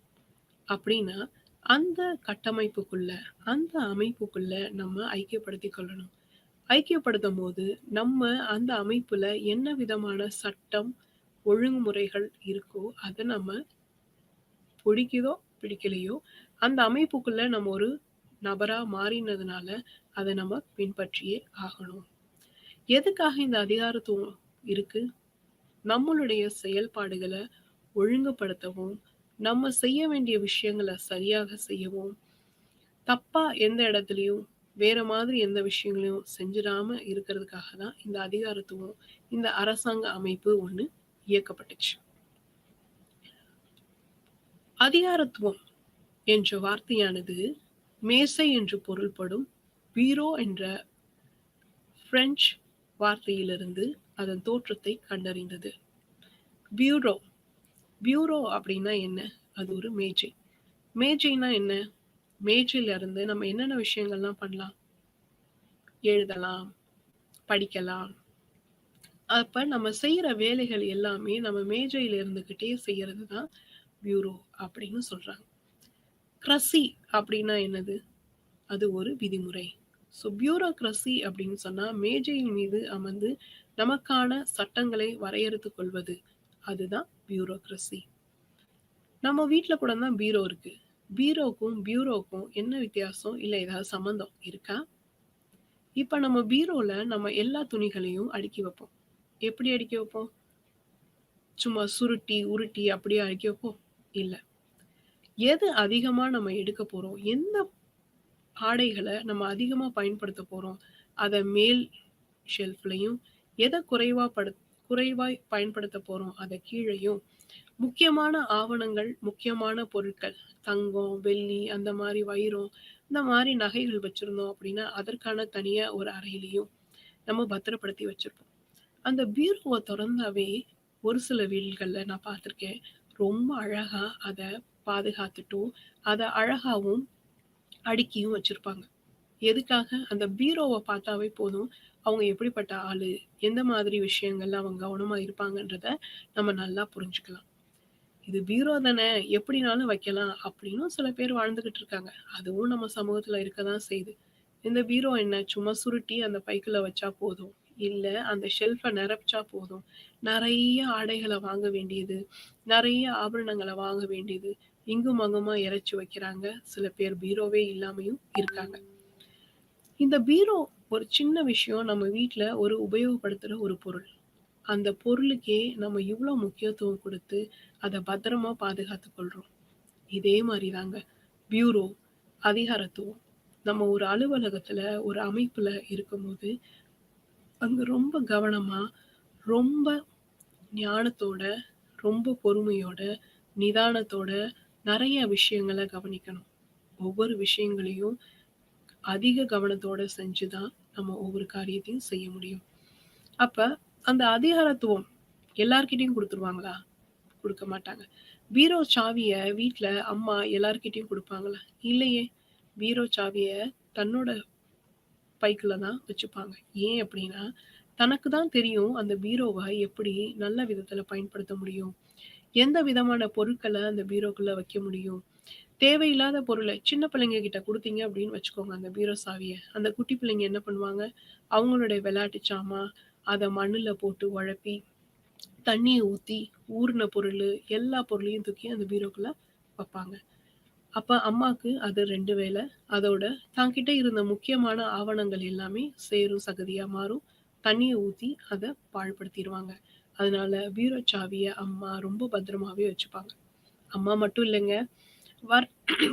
அப்படின்னா அந்த கட்டமைப்புக்குள்ள, அந்த அமைப்புக்குள்ள நம்ம ஐக்கியப்படுத்திக் கொள்ளணும். ஐக்கியப்படுத்தும் போது நம்ம அந்த அமைப்புல என்ன விதமான சட்டம், ஒழுங்குமுறைகள் இருக்கோ அதை நம்ம பிடிக்குதோ பிடிக்கலையோ அந்த அமைப்புக்குள்ள நம்ம ஒரு நபரா மாறினதுனால அதை நம்ம பின்பற்றியே ஆகணும். எதுக்காக இந்த அதிகாரத்துவம் இருக்கு? நம்மளுடைய செயல்பாடுகளை ஒழுங்குபடுத்தவும், நம்ம செய்ய வேண்டிய விஷயங்களை சரியாக செய்யவும், தப்பா எந்த இடத்துலயும் வேற மாதிரி எந்த விஷயங்களையும் செஞ்சிடாம இருக்கிறதுக்காக தான் இந்த அதிகாரத்துவம், இந்த அரசாங்க அமைப்பு ஒண்ணு இயக்கப்பட்டுச்சு. அதிகாரத்துவம் என்ற வார்த்தையானது மேசை என்று பொருள்படும் பீரோ என்ற பிரெஞ்சு வார்த்தையிலிருந்து அதன் தோற்றத்தை கண்டறிந்தது. பியூரோ பியூரோ அப்படின்னா என்ன? அது ஒரு மேஜை. மேஜைனா என்ன? மேஜையில இருந்து நம்ம என்னென்ன விஷயங்கள்லாம் பண்ணலாம்? எழுதலாம், படிக்கலாம். அப்ப நம்ம செய்யற வேலைகள் எல்லாமே நம்ம மேஜையில இருந்துகிட்டே செய்யறது தான் பியூரோ அப்படின்னு சொல்றாங்க. கிரசி அப்படின்னா என்னது? அது ஒரு விதிமுறை. ஸோ பியூரோக்ரசி அப்படின்னு சொன்னா மேஜையின் மீது அமர்ந்து நமக்கான சட்டங்களை வரையறுத்துக் கொள்வது. அதுதான் பியூரோக்ரசி. நம்ம வீட்ல கூட தான் பீரோ இருக்கு. பீரோக்கும் பியூரோக்கும் என்ன வித்தியாசம்? இல்ல ஏதாவது சம்பந்தம் இருக்கா? இப்ப நம்ம பீரோல நம்ம எல்லா துணிகளையும் அடுக்கி வைப்போம். எப்படி அடுக்கி வைப்போம்? சும்மா சுருட்டி உருட்டி அப்படியே அடுக்கி வைப்போம்? இல்ல. எது அதிகமா நம்ம எடுக்க போறோம், எந்த ஆடைகளை நம்ம அதிகமா பயன்படுத்த போறோம், அத மேல் ஷெல்ஃப்லயும், எதை குறைவாய் பயன்படுத்த போறோம் அத கீழையும், முக்கியமான ஆவணங்கள், முக்கியமான பொருட்கள், தங்கம், வெள்ளி, அந்த மாதிரி வைரம், இந்த மாதிரி நகைகள் வச்சிருந்தோம் அப்படின்னா அதற்கான தனியா ஒரு அறையிலையும் நம்ம பத்திரப்படுத்தி வச்சிருப்போம். அந்த பீரோவை திறந்தாவே ஒரு சில வீடுகள்ல நான் பார்த்திருக்கேன், ரொம்ப அழகா அத பாதுகாத்துட்டும், அத அழகாவும் அடுக்கியும் வச்சிருப்பாங்க. எதுக்காக? அந்த பீரோவை பார்த்தாவே போதும், அவங்க எப்படிப்பட்ட ஆளு, எந்த மாதிரி விஷயங்கள்ல அவங்க கவனமா இருப்பாங்கன்றத நம்ம நல்லா புரிஞ்சுக்கலாம். இது பீரோ தானே எப்படினாலும் வைக்கலாம் அப்படின்னும் சில பேர் வாழ்ந்துகிட்டு இருக்காங்க. அதுவும் நம்ம சமூகத்துல இருக்க தான் செய்யுது. இந்த பீரோ என்ன சும்மா சுருட்டி அந்த பைக்குள்ள வச்சா போதும். இல்ல அந்த ஷெல்ஃப நிரப்பிச்சா போதும். நெறைய ஆடைகள வாங்க வேண்டியது, நெறைய ஆபரணங்கள வாங்க வேண்டியது, இங்கும் அங்குமா இறைச்சு வைக்கிறாங்க. சில பேர் பீரோவே இல்லாமயும் இருக்காங்க. இந்த பீரோ ஒரு சின்ன விஷயம் நம்ம வீட்ல ஒரு உபயோகப்படுத்துற ஒரு பொருள். அந்த பொருளுக்கே நம்ம இவ்ளோ முக்கியத்துவம் குடுத்து, அத பத்திரமா பாதுகாத்துக் கொள்றோம். இதே மாரி தாங்க பியூரோ, அதிகாரத்துவம். நம்ம ஒரு அலுவலகத்துல, ஒரு அமைப்புல இருக்கும்போது, அங்க ரொம்ப கவனமா, ரொம்ப ஞானத்தோட, ரொம்ப பொறுமையோட, நிதானத்தோட நெறைய விஷயங்கள கவனிக்கணும். ஒவ்வொரு விஷயங்களையும் அதிக கவனத்தோட செஞ்சு தான் நம்ம ஒவ்வொரு காரியத்தையும் செய்ய முடியும். அப்ப அந்த அதிகாரத்துவம் எல்லார்கிட்டயும் குடுத்துருவாங்களா? குடுக்க மாட்டாங்க. பீரோ சாவிய வீட்ல அம்மா எல்லார்கிட்டயும் குடுப்பாங்களா? இல்லையே! பீரோ சாவிய தன்னோட பைக்குல தான் வச்சுப்பாங்க. ஏன் அப்டின்னா, தனக்கு தான் தெரியும் அந்த பீரோவ எப்படி நல்ல விதத்துல பயன்படுத்த முடியும். எந்த விதமான பொருட்கள அந்த பீரோக்குள்ள வைக்க முடியும். தேவையில்லாத பொருள சின்ன பிள்ளைங்க கிட்ட குடுத்தீங்க அப்படின்னு வச்சுக்கோங்க அந்த பீரோ சாவிய. அந்த குட்டி பிள்ளைங்க என்ன பண்ணுவாங்க, அவங்களுடைய விளையாட்டு ஜாமான், அத மண்ணுல போட்டு ஒழப்பி, தண்ணீய ஊத்தி, ஊறுன பொருளு, எல்லா பொருளையும் தூக்கி அந்த பீரோக்குள்ள வப்பாங்க. அப்ப அம்மாக்கு அது 2 வேல. அதோட தான்கிட்ட இருந்த முக்கியமான ஆவணங்கள் எல்லாமே சேரும் சகதியா மாறும். தண்ணீய ஊத்தி அத பாழ்படுத்திருவாங்க. அதனால பீரோ சாவிய அம்மா ரொம்ப பத்திரமாவே வச்சுப்பாங்க. அம்மா மட்டும் இல்லங்க. வர்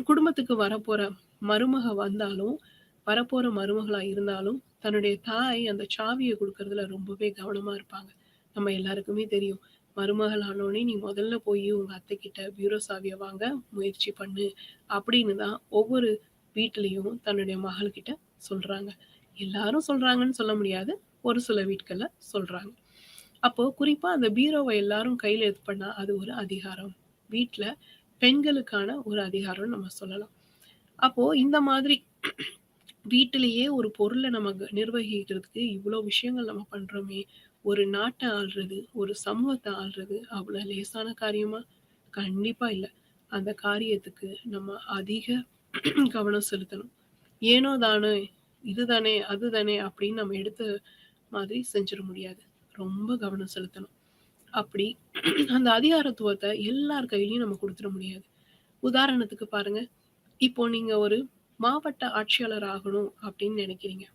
குடும்பத்துக்கு வரப்போற மருமக வந்தாலும், வரப்போற மருமகளா இருந்தாலும், தன்னுடைய தாய் அந்த சாவிய குடுக்குறதுல ரொம்பவே கவனமா இருப்பாங்க. நம்ம எல்லாருக்குமே தெரியும். மருமகள் ஆனோனே, "நீ முதல்ல போயி உங்க அத்தைகிட்ட பீரோ சாவிய வாங்க முயற்சி பண்ணு." அப்படின்னு தான் ஒவ்வொரு வீட்லயும் தன்னுடைய மகள்கிட்ட சொல்றாங்க. எல்லாரும் சொல்றாங்கன்னு சொல்ல முடியாது. ஒரு சில வீட்கள்ல சொல்றாங்க. அப்போ குறிப்பா அந்த பீரோவ எல்லாரும் கையில இது பண்ணா, அது ஒரு அதிகாரம். வீட்ல பெண்களுக்கான ஒரு அதிகாரம்னு நம்ம சொல்லலாம். அப்போ இந்த மாதிரி வீட்டிலேயே ஒரு பொருள நம்ம நிர்வகிக்கிறதுக்கு இவ்ளோ விஷயங்கள் நம்ம பண்றோமே! ஒரு நாட்ட ஆள்றது, ஒரு சமூகத்த ஆள்றது அவ்ளோ லேசான காரியமா? கண்டிப்பா இல்ல. அந்த காரியத்துக்கு நம்ம அதிக கவனம் செலுத்தணும். ஏனோ தானோ, இதுதானே, அதுதானே அப்படின்னு நம்ம எடுத்த மாதிரி செஞ்சிட முடியாது. ரொம்ப கவனம் செலுத்தணும். அப்படி அந்த அதிகாரத்துவத்த எல்லார் கையிலயும் நம்ம குடுத்துற முடியாது. உதாரணத்துக்கு பாருங்க, இப்போ நீங்க ஒரு மாவட்ட ஆட்சியாளர் ஆகணும் அப்படின்னு நினைக்கிறீங்க.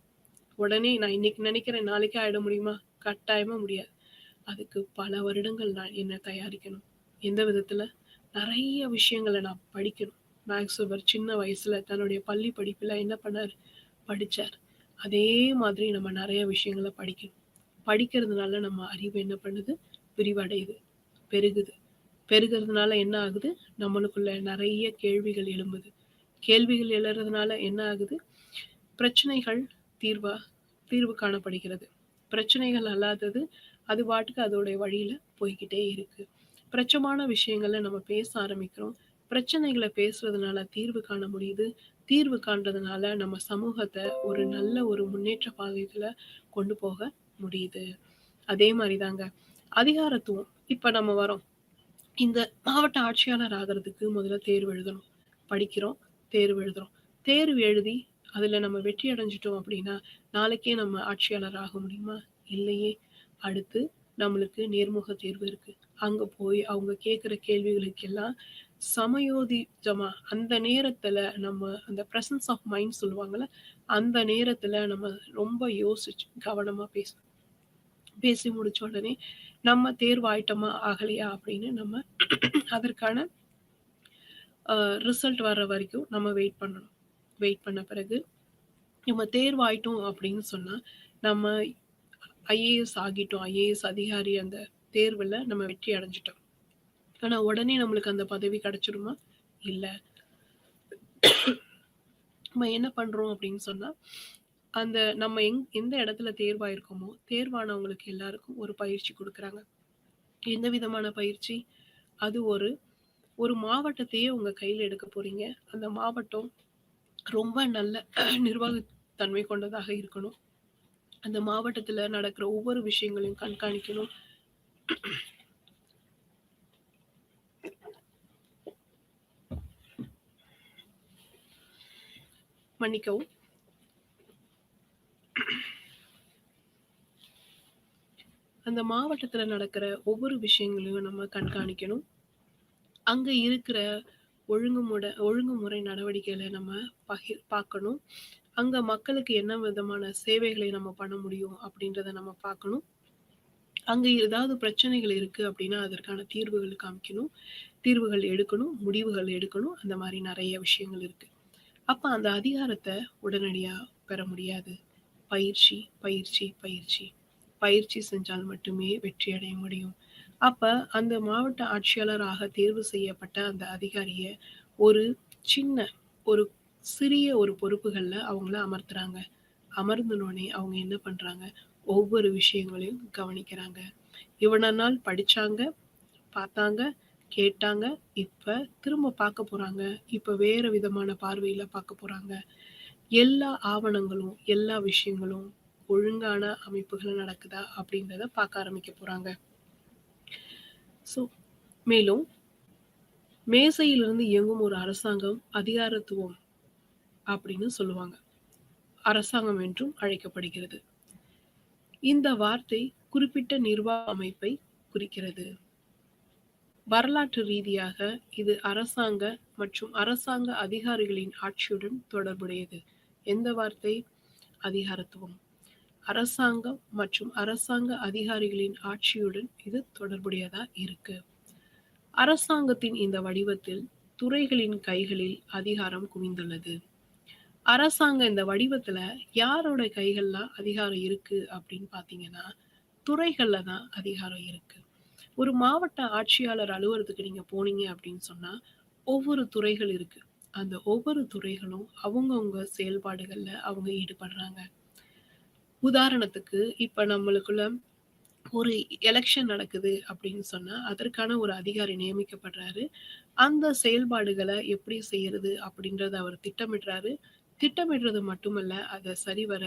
உடனே நான் இன்னைக்கு நினைக்கிறேன், நாளைக்கே ஆயிட முடியுமா? கட்டாயமா முடியாது. அதுக்கு பல வருடங்கள் நான் என்ன தயாரிக்கணும். எந்த விதத்துல? நெறைய விஷயங்கள நான் படிக்கணும். மேக்ஸ் வெபர் சின்ன வயசுல தன்னுடைய பள்ளி படிப்புல என்ன பண்ணாரு? படிச்சாரு. அதே மாதிரி நம்ம நெறைய விஷயங்கள படிக்கணும். படிக்கிறதுனால நம்ம அறிவு என்ன பண்ணுது? விரிவடையுது, பெருகுது. பெருகுறதுனால என்ன ஆகுது? நம்மளுக்குள்ள நெறைய கேள்விகள் எழும்புது. கேள்விகள் எழறதுனால என்ன ஆகுது? பிரச்சனைகள் தீர்வா தீர்வு காணப்படுகிறது. பிரச்சனைகள் அல்லாதது அது பாட்டுக்கு அதோடைய வழியில போய்க்கிட்டே இருக்கு. பிரச்சமான விஷயங்கள நம்ம பேச ஆரம்பிக்கிறோம். பிரச்சனைகள பேசுறதுனால தீர்வு காண முடியுது. தீர்வு காண்றதுனால நம்ம சமூகத்த ஒரு நல்ல ஒரு முன்னேற்ற பாதையில கொண்டு போக முடியுது. அதே மாரி தாங்க. அதிகாரத்துவம். இப்ப நம்ம வரோம். இந்த மாவட்ட ஆட்சியாளர் ஆகுறதுக்கு முதல்ல தேர்வு எழுதணும். படிக்கிறோம், தேர்வு எழுதுறோம். தேர்வு எழுதி அதுல நம்ம வெற்றி அடைஞ்சுட்டோம் அப்படின்னா, நாளைக்கே நம்ம ஆட்சியாளர் ஆக முடியுமா? இல்லையே! அடுத்து நம்மளுக்கு நேர்முக தேர்வு இருக்கு. அங்க போய் அவங்க கேட்கிற கேள்விகளுக்கெல்லாம் சமயோதிதமா அந்த நேரத்துல நம்ம அந்த பிரசன்ஸ் ஆஃப் மைண்ட் சொல்லுவாங்கல்ல, அந்த நேரத்துல நம்ம ரொம்ப யோசிச்சு கவனமா பேசணும். பேசி முடிச்ச உடனே நம்ம தேர்வாயிட்டோமா, ஆகலையா அப்படின்னு நம்ம அதற்கான ரிசல்ட் வர்ற வரைக்கும் நம்ம வெயிட் பண்ணணும். வெயிட் பண்ண பிறகு நம்ம தேர்வாயிட்டோம் அப்படின்னு சொன்னா, நம்ம ஐஏஎஸ் ஆகிட்டோம். ஐஏஎஸ் அதிகாரி அந்த தேர்வுல நம்ம வெற்றி அடைஞ்சுட்டோம். ஆனா உடனே நம்மளுக்கு அந்த பதவி கிடைச்சிருமா? இல்ல. நம்ம என்ன பண்றோம் அப்படின்னு சொன்னா, அந்த நம்ம எந்த இடத்துல தேர்வாயிருக்கோமோ, தேர்வானவங்களுக்கு எல்லாருக்கும் ஒரு பயிற்சி குடுக்குறாங்க. எந்த விதமான பயிற்சி? அது ஒரு ஒரு மாவட்டத்தையே உங்க கையில எடுக்க போறீங்க. அந்த மாவட்டம் ரொம்ப நல்ல நிர்வாகத்தன்மை கொண்டதாக இருக்கணும். அந்த மாவட்டத்துல நடக்கிற ஒவ்வொரு விஷயங்களையும் கண்காணிக்கணும். மன்னிக்கவும். அந்த மாவட்டத்துல நடக்கிற ஒவ்வொரு விஷயங்களையும் நம்ம கண்காணிக்கணும். அங்க இருக்கிற ஒழுங்குமுறை நடவடிக்கைகள நம்ம பார்க்கணும். அங்க மக்களுக்கு என்ன விதமான சேவைகளை நம்ம பண்ண முடியும் அப்படின்றத நம்ம பார்க்கணும். அங்க ஏதாவது பிரச்சனைகள் இருக்கு அப்படின்னா, அதற்கான தீர்வுகள் காமிக்கணும். தீர்வுகள் எடுக்கணும், முடிவுகள் எடுக்கணும். அந்த மாரி நெறைய விஷயங்கள் இருக்கு. அப்ப அந்த அதிகாரத்த உடனடியா பெற முடியாது. பயிற்சி, பயிற்சி, பயிற்சி. பயிற்சி செஞ்சால் மட்டுமே வெற்றி அடைய முடியும். அப்ப அந்த மாவட்ட ஆட்சியாளராக தேர்வு செய்யப்பட்ட அந்த அதிகாரிய ஒரு சின்ன ஒரு சிறிய ஒரு பொறுப்புகள்ல அவங்கள அமர்த்துறாங்க. அமர்ந்தனோனே அவங்க என்ன பண்றாங்க? ஒவ்வொரு விஷயங்களையும் கவனிக்கிறாங்க. இவ்வளவு நாள் படிச்சாங்க, பார்த்தாங்க, கேட்டாங்க. இப்ப திரும்ப பார்க்க போறாங்க. இப்ப வேற விதமான பார்வையில பார்க்க போறாங்க. எல்லா ஆவணங்களும், எல்லா விஷயங்களும் ஒழுங்கான அமைப்புகள் நடக்குதா அப்படின்றத பார்க்க ஆரம்பிக்க போறாங்க. ஸோ மேலும் மேசையிலிருந்து இயங்கும் ஒரு அரசாங்கம் அதிகாரத்துவம் அப்படின்னு சொல்லுவாங்க. அரசாங்கம் என்றும் அழைக்கப்படுகிறது. இந்த வார்த்தை குறிப்பிட்ட நிர்வாக அமைப்பை குறிக்கிறது. வரலாற்று ரீதியாக இது அரசாங்க மற்றும் அரசாங்க அதிகாரிகளின் ஆட்சியுடன் தொடர்புடையது. எந்த வார்த்தை? அதிகாரத்துவம். அரசாங்கம் மற்றும் அரசாங்க அதிகாரிகளின் ஆட்சியுடன் இது தொடர்புடையதா இருக்கு. அரசாங்கத்தின் இந்த வடிவத்தில் துறைகளின் கைகளில் அதிகாரம் குவிந்துள்ளது. அரசாங்க இந்த வடிவத்துல யாரோட கைகள்ல அதிகாரம் இருக்கு அப்படின்னு பாத்தீங்கன்னா, துறைகள்ல தான் அதிகாரம் இருக்கு. ஒரு மாவட்ட ஆட்சியாளர் அலுவலகத்துக்கு நீங்க போனீங்க அப்படின்னு சொன்னா, ஒவ்வொரு துறைகள் இருக்கு. அந்த ஒவ்வொரு துறைகளும் அவங்கவங்க செயல்பாடுகள்ல அவங்க ஈடுபடுறாங்க. உதாரணத்துக்கு, இப்ப நம்மளுக்குள்ள ஒரு எலக்ஷன் நடக்குது அப்படின்னு சொன்னா, அதற்கான ஒரு அதிகாரி நியமிக்கப்படுறாரு. அந்த செயல்பாடுகள எப்படி செய்யறது அப்படின்றத அவர் திட்டமிடுறாரு. திட்டமிடுறது மட்டுமல்ல, அத சரிவர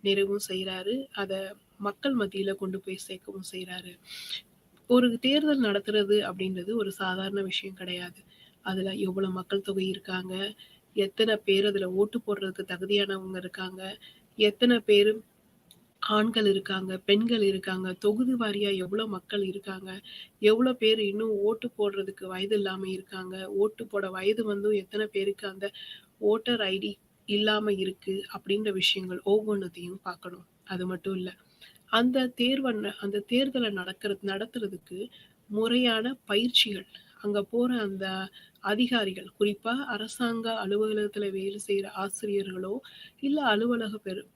நிறைவும் செய்றாரு. அத மக்கள் மத்தியில கொண்டு போய் சேர்க்கவும் செய்றாரு. ஒரு தேர்தல் நடத்துறது அப்படின்றது ஒரு சாதாரண விஷயம் கிடையாது. அதுல எவ்வளவு மக்கள் தொகை இருக்காங்க, எத்தன பேர் அதுல ஓட்டு போடுறதுக்கு தகுதியானவங்க இருக்காங்க, எத்தன பேரு ஆண்கள் இருக்காங்க, பெண்கள் இருக்காங்க, தொகுதி வாரியா எவ்வளவு மக்கள் இருக்காங்க, எவ்வளவு பேர் இன்னும் ஓட்டு போடுறதுக்கு வயது இல்லாம இருக்காங்க, ஓட்டு போட வயது வந்தும் எத்தன பேருக்கு அந்த ஓட்டர் ஐடி இல்லாம இருக்கு அப்படின்ற விஷயங்கள் ஒவ்வொன்னத்தையும் பார்க்கணும். அது மட்டும் இல்ல. அந்த தேர்தல நடத்துறதுக்கு முறையான பயிற்சிகள், அங்க போற அந்த அதிகாரிகள், குறிப்பா அரசாங்க அலுவலகத்துல வேலை செய்ற ஆசிரியர்களோ, இல்ல அலுவலக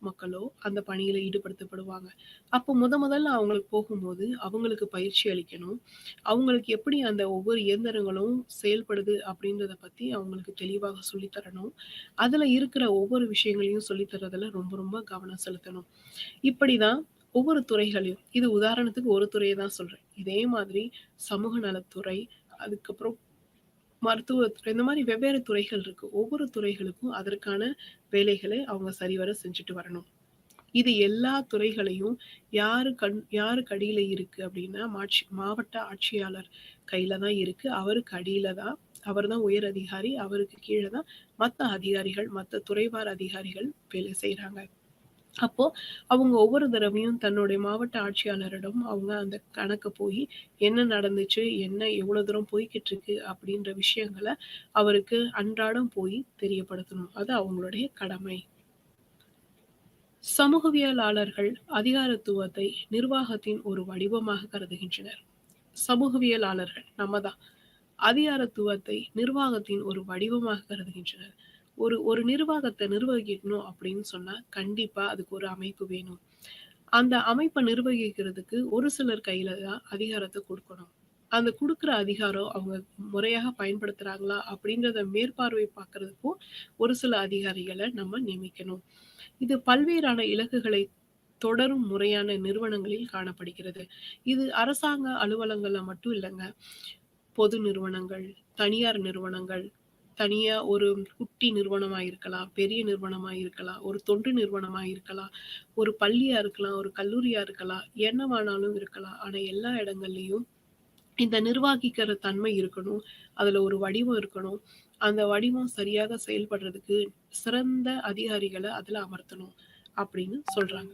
மக்களோ அந்த பணியில ஈடுபடுத்தப்படுவாங்க. அப்போ முதல்ல அவங்களுக்கு போகும்போது, அவங்களுக்கு பயிற்சி அளிக்கணும். அவங்களுக்கு எப்படி அந்த ஒவ்வொரு இயந்திரங்களும் செயல்படுது அப்படின்றத பத்தி அவங்களுக்கு தெளிவாக சொல்லி தரணும். அதுல இருக்கிற ஒவ்வொரு விஷயங்களையும் சொல்லி தர்றதுல ரொம்ப ரொம்ப கவனம் செலுத்தணும். இப்படிதான் ஒவ்வொரு துறைகளையும் இது உதாரணத்துக்கு ஒரு துறைய தான் சொல்றேன். இதே மாதிரி சமூக நலத்துறை, அதுக்கப்புறம் மருத்துவத்துறை, இந்த மாரி வெவ்வேறு துறைகள் இருக்கு. ஒவ்வொரு துறைகளுக்கும் அதற்கான வேலைகளை அவங்க சரிவர செஞ்சுட்டு வரணும். இது எல்லா துறைகளையும் யாருக்கு அடியில இருக்கு அப்படின்னா, மாவட்ட ஆட்சியாளர் கையில தான் இருக்கு. அவருக்கு அடியில தான் அவர் தான் உயர் அதிகாரி. அவருக்கு கீழ தான் மத்த அதிகாரிகள், மத்த துறைவார் அதிகாரிகள் வேலை செய்றாங்க. அப்போ அவங்க ஒவ்வொரு தடவையும் தன்னுடைய மாவட்ட ஆட்சியாளரிடம் அவங்க அந்த கணக்க போய் என்ன நடந்துச்சு, என்ன எவ்வளவு தூரம் போய்க்கிட்டு இருக்கு அப்படின்ற விஷயங்கள அவருக்கு அன்றாடம் போய் தெரியப்படுத்தணும். அது அவங்களுடைய கடமை. சமூகவியலாளர்கள் அதிகாரத்துவத்தை நிர்வாகத்தின் ஒரு வடிவமாக கருதுகின்றனர். சமூகவியலாளர்கள் நம்ம தான். அதிகாரத்துவத்தை நிர்வாகத்தின் ஒரு வடிவமாக கருதுகின்றனர். ஒரு நிர்வாகத்த நிர்வகிக்கணும் அப்படின்னு சொன்னா, கண்டிப்பா அதுக்கு ஒரு அமைப்பு வேணும். அந்த அமைப்ப நிர்வகிக்கிறதுக்கு ஒரு சிலர் கையில தான் அதிகாரத்த குடுக்கணும். அந்த குடுக்குற அதிகாரம் அவங்க முறையாக பயன்படுத்துறாங்களா அப்படின்றத மேற்பார்வை பார்க்கறதுக்கும் ஒரு சில அதிகாரிகள நம்ம நியமிக்கணும். இது பல்வேறான இலக்குகளை தொடரும் முறையான நிறுவனங்களில் காணப்படுகிறது. இது அரசாங்க அலுவலகங்கள்ல மட்டும் இல்லங்க. பொது நிறுவனங்கள், தனியார் நிறுவனங்கள், தனியா ஒரு குட்டி நிறுவனமா இருக்கலாம், பெரிய நிறுவனமா இருக்கலாம், ஒரு தொண்டு நிறுவனமா இருக்கலாம், ஒரு பள்ளியா இருக்கலாம், ஒரு கல்லூரியா இருக்கலாம், என்னவானாலும் இருக்கலாம். ஆனா எல்லா இடங்கள்லயும் இந்த நிர்வாகிக்கிற தன்மை இருக்கணும். அதுல ஒரு வடிவம் இருக்கணும். அந்த வடிவம் சரியாக செயல்படுறதுக்கு சிறந்த அதிகாரிகள அதுல அமர்த்தணும் அப்படின்னு சொல்றாங்க.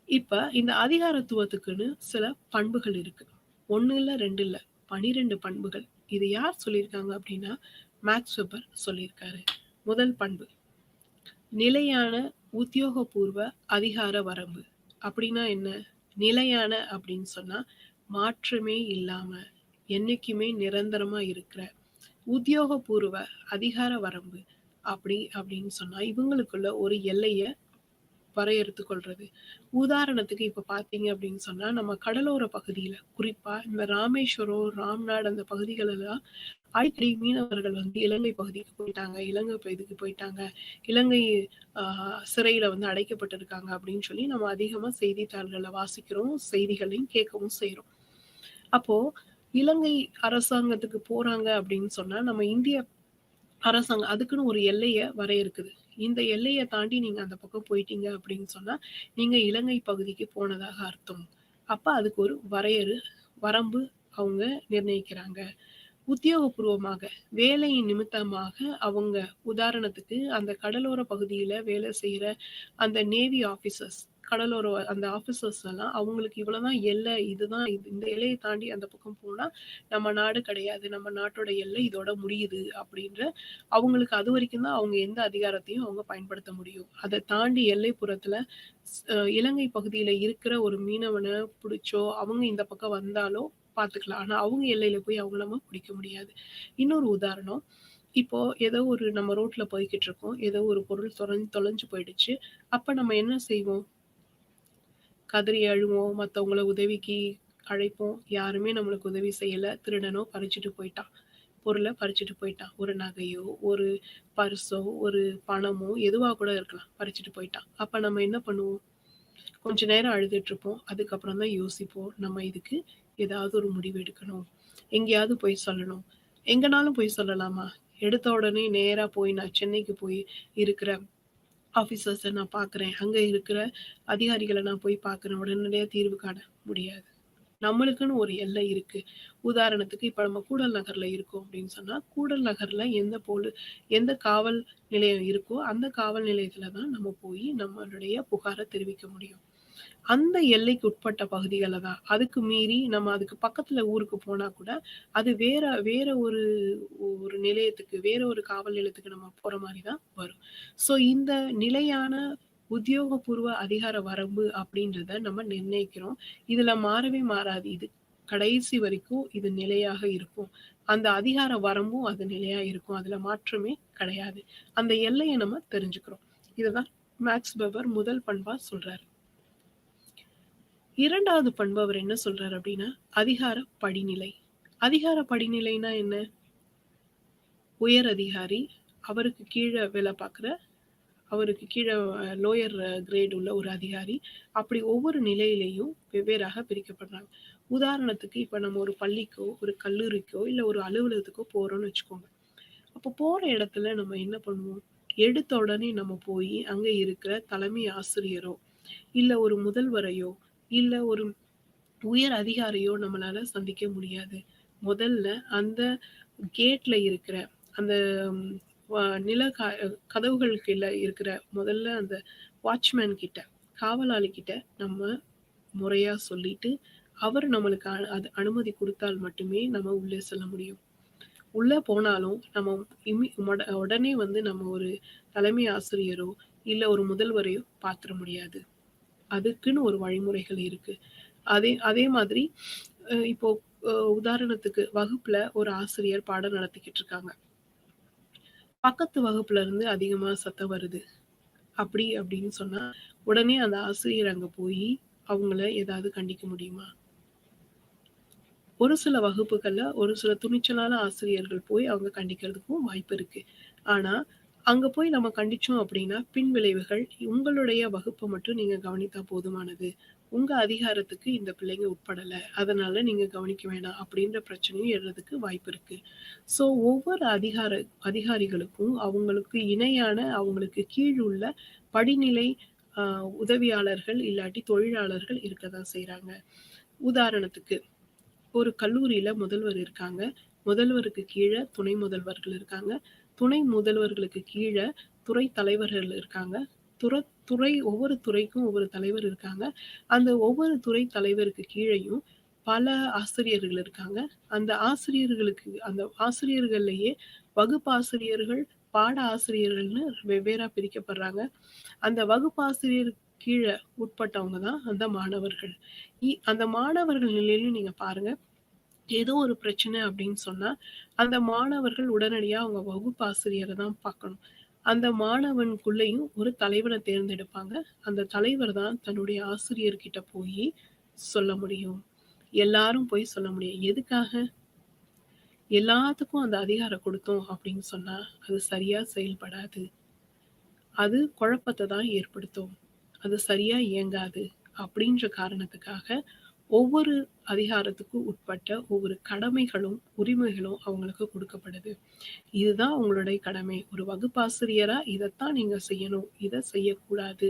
இப்ப இந்த அதிகாரத்துவத்துக்குன்னு சில பண்புகள் இருக்கு. 1 இல்ல, 2 இல்ல, 12 பண்புகள். இது யார் சொல்லியிருக்காங்க அப்படின்னா, மேக்ஸ் வெபர் சொல்லியிருக்காரு. முதல் பண்பு, நிலையான உத்தியோகபூர்வ அதிகார வரம்பு. அப்படின்னா என்ன? நிலையான அப்படின்னு சொன்னா, மாற்றமே இல்லாம, என்னைக்குமே நிரந்தரமா இருக்கிற உத்தியோகபூர்வ அதிகார வரம்பு. அப்படின்னு சொன்னா, இவங்களுக்குள்ள ஒரு எல்லைய வரையறுத்துக் கொள்றது. உதாரணத்துக்கு இப்ப பார்த்தீங்க அப்படின்னு சொன்னா, நம்ம கடலோர பகுதியில, குறிப்பா இந்த ராமேஸ்வரம், ராம்நாட் அந்த பகுதிகள் எல்லாம் அடிக்கடி மீனவர்கள் வந்து இலங்கை பகுதிக்கு போயிட்டாங்க, இலங்கை பகுதிக்கு போயிட்டாங்க, இலங்கை சிறையில வந்து அடைக்கப்பட்டிருக்காங்க அப்படின்னு சொல்லி நம்ம அதிகமா செய்தித்தாள்கள்ல வாசிக்கிறோம், செய்திகளையும் கேட்கவும் செய்றோம். அப்போ இலங்கை அரசாங்கத்துக்கு போறாங்க அப்படின்னு சொன்னா, நம்ம இந்திய அரசாங்கம் அதுக்குன்னு ஒரு எல்லைய வரையறுக்குது. இந்த எல்லைய தாண்டி நீங்க அந்த பக்கம் போயிட்டீங்க அப்படின்னு சொன்னா, நீங்க இலங்கை பகுதிக்கு போனதாக அர்த்தம். அப்ப அதுக்கு ஒரு வரம்பு அவங்க நிர்ணயிக்கிறாங்க. உத்தியோகபூர்வமாக, வேலையின் நிமித்தமாக அவங்க உதாரணத்துக்கு அந்த கடலோர பகுதியில வேலை செய்ற அந்த நேவி ஆஃபீசர்ஸ், கடலோர அந்த ஆஃபீசர்ஸ் எல்லாம் அவங்களுக்கு இவ்வளவுதான் எல்லை, இதுதான் இந்த எல்லையை தாண்டி அந்த பக்கம் போனா நம்ம நாடு கிடையாது, நம்ம நாட்டோட எல்லை இதோட முடியுது அப்படின்ற அவங்களுக்கு அது வரைக்கும் தான் அவங்க எந்த அதிகாரத்தையும் அவங்க பயன்படுத்த முடியும். அதை தாண்டி எல்லைப்புறத்துல இலங்கை பகுதியில இருக்கிற ஒரு மீனவனை பிடிச்சோ அவங்க இந்த பக்கம் வந்தாலோ பாத்துக்கலாம். ஆனா அவங்க எல்லையில போய் அவங்கள நம்ம பிடிக்க முடியாது. இன்னொரு உதாரணம், இப்போ ஏதோ ஒரு நம்ம ரோட்ல போய்கிட்டு இருக்கோம். ஏதோ ஒரு பொருள் தொலைஞ்சு போயிடுச்சு. அப்ப நம்ம என்ன செய்வோம்? கதறி அழுவோம். மத்தவங்கள உதவிக்கு அழைப்போம். யாருமே நம்மளுக்கு உதவி செய்யல. திருடனோ பறிச்சுட்டு போயிட்டான். பொருள பறிச்சுட்டு போயிட்டான். ஒரு நகையோ, ஒரு பர்ஸோ, ஒரு பணமோ எதுவா கூட இருக்கலாம். பறிச்சுட்டு போயிட்டான். அப்ப நம்ம என்ன பண்ணுவோம்? கொஞ்ச நேரம் அழுதுட்டு இருப்போம். அதுக்கப்புறம் தான் யோசிப்போம். நம்ம இதுக்கு ஏதாவது ஒரு முடிவு எடுக்கணும். எங்கேயாவது போய் சொல்லணும். எங்கனாலும் போய் சொல்லலாமா? எடுத்த உடனே நேரா போய் நான் சென்னைக்கு போய் இருக்கிற ஆஃபீசர்ஸ நான் பார்க்குறேன். அங்க இருக்கிற அதிகாரிகள நான் போய் பார்க்குறேன். உடனடியா தீர்வு காண முடியாது. நம்மளுக்குன்னு ஒரு எல்லை இருக்கு. உதாரணத்துக்கு இப்ப நம்ம கூடல் நகர்ல இருக்கோம் அப்படின்னு சொன்னா, கூடல் நகர்ல எந்த காவல் நிலையம் இருக்கோ, அந்த காவல் நிலையத்துல தான் நம்ம போய் நம்மளுடைய புகார தெரிவிக்க முடியும். அந்த எல்லைக்கு உட்பட்ட பகுதிகள்ல தான். அதுக்கு மீறி நம்ம அதுக்கு பக்கத்துல ஊருக்கு போனா கூட, அது வேற வேற ஒரு ஒரு நிலையத்துக்கு, வேற ஒரு காவல் நிலையத்துக்கு நம்ம போற மாரி தான் வரும். ஸோ இந்த நிலையான உத்தியோகபூர்வ அதிகார வரம்பு அப்படின்றத நம்ம நிர்ணயிக்கிறோம். இதுல மாறவே மாறாது. இது கடைசி வரைக்கும் இது நிலையாக இருக்கும். அந்த அதிகார வரம்பும் அது நிலையா இருக்கும். அதுல மாற்றமே கிடையாது. அந்த எல்லைய நம்ம தெரிஞ்சுக்கிறோம். இதுதான் மேக்ஸ் வெபர் முதல் பண்பா சொல்றாரு. 2வது பண்பு அவர் என்ன சொல்றாரு அப்படின்னா, அதிகார படிநிலை. அதிகார படிநிலைனா என்ன? உயர் அதிகாரி, அவருக்கு கீழ வேலை பார்க்குற, அவருக்கு கீழ லோயர் கிரேட் உள்ள ஒரு அதிகாரி, அப்படி ஒவ்வொரு நிலையிலேயும் வெவ்வேறாக பிரிக்கப்படுறாங்க. உதாரணத்துக்கு இப்ப நம்ம ஒரு பள்ளிக்கோ, ஒரு கல்லூரிக்கோ, இல்ல ஒரு அலுவலகத்துக்கோ போறோம்னு வச்சுக்கோங்க. அப்போ போற இடத்துல நம்ம என்ன பண்ணுவோம்? எடுத்த உடனே நம்ம போய் அங்க இருக்கிற தலைமை ஆசிரியரோ, இல்ல ஒரு முதல்வரையோ, இல்ல ஒரு உயர் அதிகாரியோ நம்மளால சந்திக்க முடியாது. முதல்ல அந்த கேட்ல இருக்கிற அந்த நில கதவுகளுக்கு இருக்கிற முதல்ல அந்த வாட்ச்மேன் கிட்ட, காவலாளி கிட்ட நம்ம முறையா சொல்லிட்டு, அவர் நம்மளுக்கு அது அனுமதி குடுத்தால் மட்டுமே நம்ம உள்ளே செல்ல முடியும். உள்ள போனாலும் நம்ம உடனே வந்து நம்ம ஒரு தலைமை ஆசிரியரோ, இல்ல ஒரு முதல்வரையோ பாத்துற முடியாது. அதுக்குன்னு ஒரு வழிமுறைகள் இருக்கு. அதே மாதிரி இப்போ உதாரணத்துக்கு வகுப்புல ஒரு ஆசிரியர் பாடம் நடத்திக்கிட்டு இருக்காங்க. பக்கத்து வகுப்புல இருந்து அதிகமா சத்தம் வருது. அப்படின்னு சொன்னா, உடனே அந்த ஆசிரியர் அங்க போய் அவங்கள ஏதாவது கண்டிக்க முடியுமா? ஒரு சில வகுப்புகள்ல ஒரு சில துணிச்சலான ஆசிரியர்கள் போய் அவங்க கண்டிக்கிறதுக்கும் வாய்ப்பு இருக்கு. ஆனா, அங்க போய் நம்ம கண்டிச்சோம் அப்படின்னா, பின் விளைவுகள் உங்களுடைய வகுப்ப மட்டும் நீங்க கவனித்தா போதுமானது. உங்க அதிகாரத்துக்கு இந்த பிள்ளைங்க உட்படல. அதனால நீங்க கவனிக்க வேணாம் அப்படின்ற பிரச்சனையும் எழுறதுக்கு வாய்ப்பு இருக்கு. ஸோ ஒவ்வொரு அதிகாரிகளுக்கும் அவங்களுக்கு இணையான, அவங்களுக்கு கீழ் உள்ள படிநிலை உதவியாளர்கள் இல்லாட்டி தொழிலாளர்கள் இருக்கதான் செய்றாங்க. உதாரணத்துக்கு ஒரு கல்லூரியில முதல்வர் இருக்காங்க. முதல்வருக்கு கீழ துணை முதல்வர்கள் இருக்காங்க. துணை முதல்வர்களுக்கு கீழ துறை தலைவர்கள் இருக்காங்க. துற துறை ஒவ்வொரு துறைக்கும் ஒவ்வொரு தலைவர் இருக்காங்க. அந்த ஒவ்வொரு துறை தலைவருக்கு கீழயும் பல ஆசிரியர்கள் இருக்காங்க. அந்த ஆசிரியர்கள்லயே வகுப்பாசிரியர்கள், பாட ஆசிரியர்கள்னு வெவ்வேறா பிரிக்கப்படுறாங்க. அந்த வகுப்பாசிரியர் கீழ உட்பட்டவங்க தான் அந்த மாணவர்கள். அந்த மாணவர்கள் நிலையிலும் நீங்க பாருங்க, ஏதோ ஒரு பிரச்சனை அப்படின்னு சொன்னா, அந்த மாணவர்கள் உடனடியா அவங்க வகுப்பாசிரியர தான் பார்க்கணும். அந்த மாணவனுக்குள்ளேயும் ஒரு தலைவன தேர்ந்தெடுப்பாங்க. அந்த தலைவர் தான் தன்னுடைய ஆசிரியர்கிட்ட போயி சொல்ல முடியும். எல்லாரும் போய் சொல்ல முடியும். எதுக்காக? எல்லாத்துக்கும் அந்த அதிகாரம் குடுத்தோம் அப்படின்னு சொன்னா, அது சரியா செயல்படாது. அது குழப்பத்த தான் ஏற்படுத்தும். அது சரியா இயங்காது. அப்படின்ற காரணத்துக்காக, ஒவ்வொரு அதிகாரத்துக்கும் உட்பட்ட ஒவ்வொரு கடமைகளும், உரிமைகளும் அவங்களுக்கு குடுக்கப்படுது. இதுதான் உங்களுடைய கடமை. ஒரு வகுப்பாசிரியரா இதத்தான் நீங்க செய்யணும். இத செய்யக்கூடாது.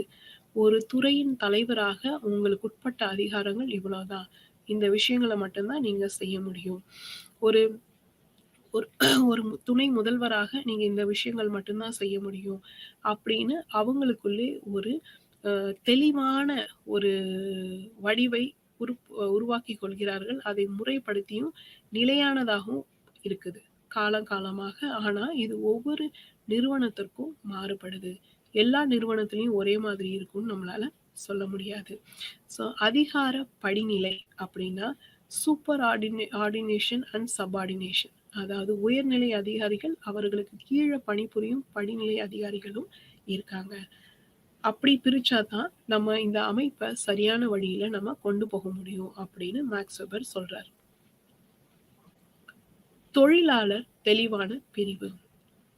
ஒரு துறையின் தலைவராக உங்களுக்கு உட்பட்ட அதிகாரங்கள் இவ்வளவுதான். இந்த விஷயங்கள மட்டும் தான் நீங்க செய்ய முடியும். ஒரு ஒரு ஒரு துணை முதல்வராக நீங்க இந்த விஷயங்கள் மட்டும் தான் செய்ய முடியும். அப்படின்னு அவங்களுக்குள்ளே ஒரு தெளிவான ஒரு வடிவை உருவாக்கிக் கொள்கிறார்கள். அதை முறைப்படுத்தியும் நிலையானதாகவும் இருக்குது. காலங்காலமாக. ஆனா, இது ஒவ்வொரு நிறுவனத்திற்கும் மாறுபடுது. எல்லா நிறுவனத்திலயும் ஒரே மாதிரி இருக்கும்னு நம்மளால சொல்ல முடியாது. ஸோ அதிகார படிநிலை அப்படின்னா, சூப்பர் ஆர்டினேஷன் அண்ட் சப்பார்டினேஷன். அதாவது உயர்நிலை அதிகாரிகள், அவர்களுக்கு கீழ பணிபுரியும் படிநிலை அதிகாரிகளும் இருக்காங்க. அப்படி பிரிச்சா தான் நம்ம இந்த அமைப்ப சரியான வழியில நம்ம கொண்டு போக முடியும் அப்படின்னு மேக்ஸ் வெபர் சொல்றாரு. தொழிலாளர் தெளிவான பிரிவு.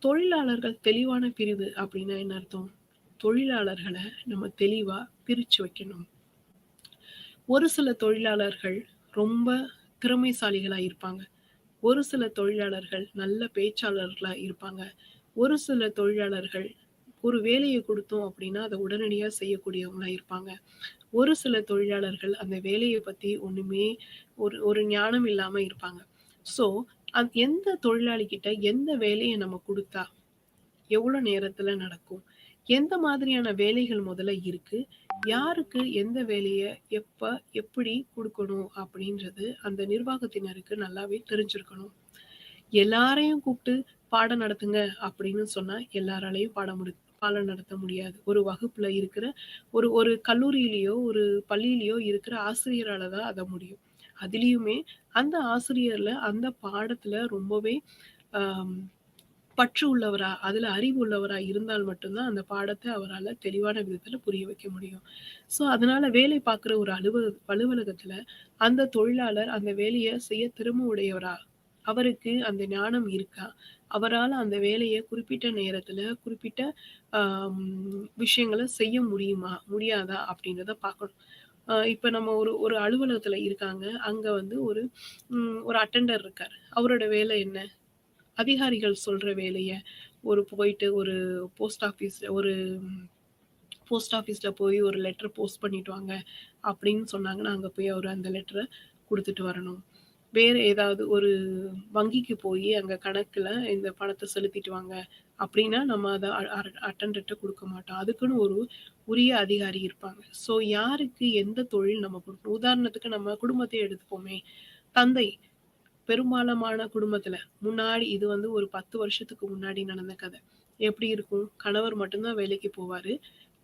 தொழிலாளர்கள் தெளிவான பிரிவு அப்படின்னா என்ன அர்த்தம்? தொழிலாளர்களை நம்ம தெளிவா பிரிச்சு வைக்கணும். ஒரு சில தொழிலாளர்கள் ரொம்ப திறமைசாலிகளா இருப்பாங்க. ஒரு சில தொழிலாளர்கள் நல்ல பேச்சாளர்களா இருப்பாங்க. ஒரு சில தொழிலாளர்கள் ஒரு வேலைய குடுத்தோம் அப்படின்னா, அத உடனடியா செய்யக்கூடியவங்களா இருப்பாங்க. ஒரு சில தொழிலாளர்கள் அந்த வேலைய பத்தி ஒண்ணுமே ஒரு ஞானம் இல்லாம இருப்பாங்க. ஸோ, எந்த தொழிலாளி கிட்ட எந்த வேலைய நம்ம குடுத்தா, எவ்வளோ நேரத்துல நடக்கும்? எந்த மாதிரியான வேலைகள் முதல்ல இருக்கு? யாருக்கு எந்த வேலைய எப்ப, எப்படி குடுக்கணும் அப்படின்றது அந்த நிர்வாகத்தினருக்கு நல்லாவே தெரிஞ்சிருக்கணும். எல்லாரையும் கூப்பிட்டு பாடம் நடத்துங்க அப்படின்னு சொன்னா எல்லாராலையும் பாடம் நடத்த முடியாது. ஒரு வகுப்புல இருக்கிற ஒரு ஒரு கல்லூரியிலயோ, ஒரு பள்ளியிலயோ இருக்கிற ஆசிரியரால தான் அத முடியும். அதிலயுமே அந்த ஆசிரியர்ல அந்த பாடத்துல ரொம்பவே ஆம் பற்று உள்ளவரா, அதுல அறிவு உள்ளவரா இருந்தால் மட்டும் தான் அந்த பாடத்த அவரால தெளிவான விதத்துல புரிய வைக்க முடியும். ஸோ, அதனால வேலை பார்க்குற ஒரு அலுவலகத்துல அந்த தொழிலாளர் அந்த வேலைய செய்ய திறமை உடையவரா? அவருக்கு அந்த ஞானம் இருக்கா? அவரால அந்த வேலைய குறிப்பிட்ட நேரத்துல, குறிப்பிட்ட ஆம் விஷயங்கள செய்ய முடியுமா? முடியாதா? அப்படின்றத பார்க்கணும். இப்ப நம்ம ஒரு ஒரு அலுவலகத்துல இருக்காங்க. அங்க வந்து ஒரு அட்டெண்டர் இருக்காரு. அவரோட வேலை என்ன? அதிகாரிகள் சொல்ற வேலைய போயிட்டு ஒரு போஸ்ட் ஆஃபீஸ்ல ஒரு போஸ்ட் ஆஃபீஸ்ல போய் ஒரு லெட்டர் போஸ்ட் பண்ணிட்டு வாங்க அப்படின்னு சொன்னாங்கன்னா, அங்க போய் அவரு அந்த லெட்டர குடுத்துட்டு வரணும். வேற ஏதாவது ஒரு வங்கிக்கு போயி அங்க கணக்குல இந்த பணத்த செலுத்திட்டு வாங்க அப்படின்னா, நம்ம அத அட்டெண்டர்ட்ட குடுக்க மாட்டோம். அதுக்குன்னு ஒரு உரிய அதிகாரி இருப்பாங்க. ஸோ யாருக்கு எந்த தொழில் நம்ம குடுக்கணும்? உதாரணத்துக்கு நம்ம குடும்பத்தையே எடுத்துப்போமே. தந்தை பெரும்பாலான குடும்பத்துல முன்னாடி இது வந்து ஒரு 10 வருஷத்துக்கு முன்னாடி நடந்த கதை. எப்படி இருக்கும்? கணவர் மட்டும் தான் வேலைக்கு போவாரு.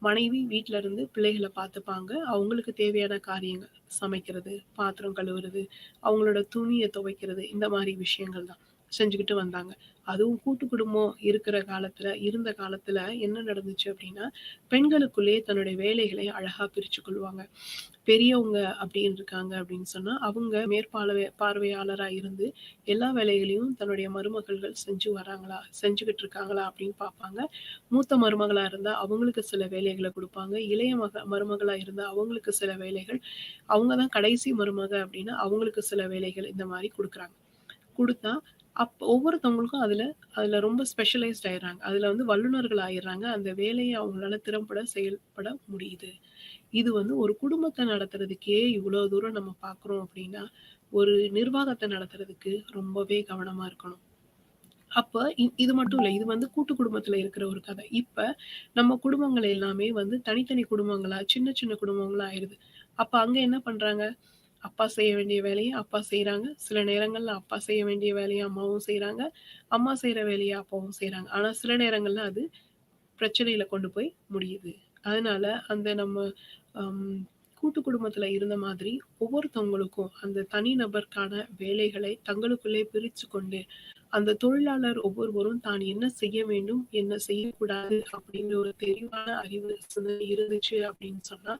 மனைவி வீட்ல இருந்து பிள்ளைகள பார்த்துப்பாங்க. அவங்களுக்கு தேவையான காரியங்கள் சமைக்கிறது, பாத்திரம் கழுவுறது, அவங்களோட துணிய துவைக்கிறது, இந்த மாரி விஷயங்கள் தான் செஞ்சுகிட்டு வந்தாங்க. அதுவும் கூட்டு குடும்பம் இருந்த காலத்துல என்ன நடந்துச்சு அப்படின்னா, பெண்களுக்குள்ளேயே தன்னுடைய வேலைகளை அழகா பிரிச்சுக் கொள்வாங்க. பெரியவங்க அப்படின்னு இருக்காங்க அப்படின்னு சொன்னா, அவங்க பார்வையாளரா இருந்து எல்லா வேலைகளையும் தன்னுடைய மருமகள்கள் செஞ்சுகிட்டு இருக்காங்களா அப்படின்னு பார்ப்பாங்க. மூத்த மருமகளா இருந்தா அவங்களுக்கு சில வேலைகள குடுப்பாங்க. இளைய மருமகளா இருந்தா அவங்களுக்கு சில வேலைகள், அவங்க தான் கடைசி மருமக அப்படின்னா அவங்களுக்கு சில வேலைகள் இந்த மாரி குடுக்குறாங்க. குடுத்தா ஒவ்வொருத்தவங்களுக்கும் அதுல ரொம்ப ஸ்பெஷலைஸ்ட் ஆயிடுறாங்க. அதுல வந்து வல்லுனர்கள் ஆயிடுறாங்க. அந்த வேலைய அவங்களால திறம்பட செயல்பட முடியுது. இது வந்து ஒரு குடும்பத்த நடத்துறதுக்கே இவ்வளோ தூரம் நம்ம பார்க்குறோம் அப்படின்னா, ஒரு நிர்வாகத்த நடத்துறதுக்கு ரொம்பவே கவனமா இருக்கணும். அப்ப இது மட்டும் இல்ல. இது வந்து கூட்டு குடும்பத்துல இருக்கிற ஒரு கதை. இப்ப நம்ம குடும்பங்கள் எல்லாமே வந்து தனித்தனி குடும்பங்களா, சின்ன சின்ன குடும்பங்களா ஆயிருது. அப்ப அங்க என்ன பண்றாங்க? அப்பா செய்ய வேண்டிய வேலைய அப்பா செய்றாங்க. சில நேரங்கள்ல அப்பா செய்ய வேண்டிய வேலைய அம்மாவும் செய்றாங்க. அம்மா செய்ற வேலைய அப்பாவும் செய்றாங்க. ஆனா சில நேரங்கள்ல அது பிரச்சனையில கொண்டு போய் முடியுது. அதனால அந்த நம்ம அம் கூட்டு குடும்பத்துல இருந்த மாதிரி ஒவ்வொருத்தவங்களுக்கும் அந்த தனி நபருக்கான வேலைகளை தங்களுக்குள்ளே பிரிச்சு கொண்டு, அந்த தொழிலாளர் ஒவ்வொருவரும் தான் என்ன செய்ய வேண்டும், என்ன செய்யக்கூடாது அப்படிங்கிற ஒரு தெளிவான அறிவு சிந்தனை இருந்துச்சு அப்படின்னு சொன்னா,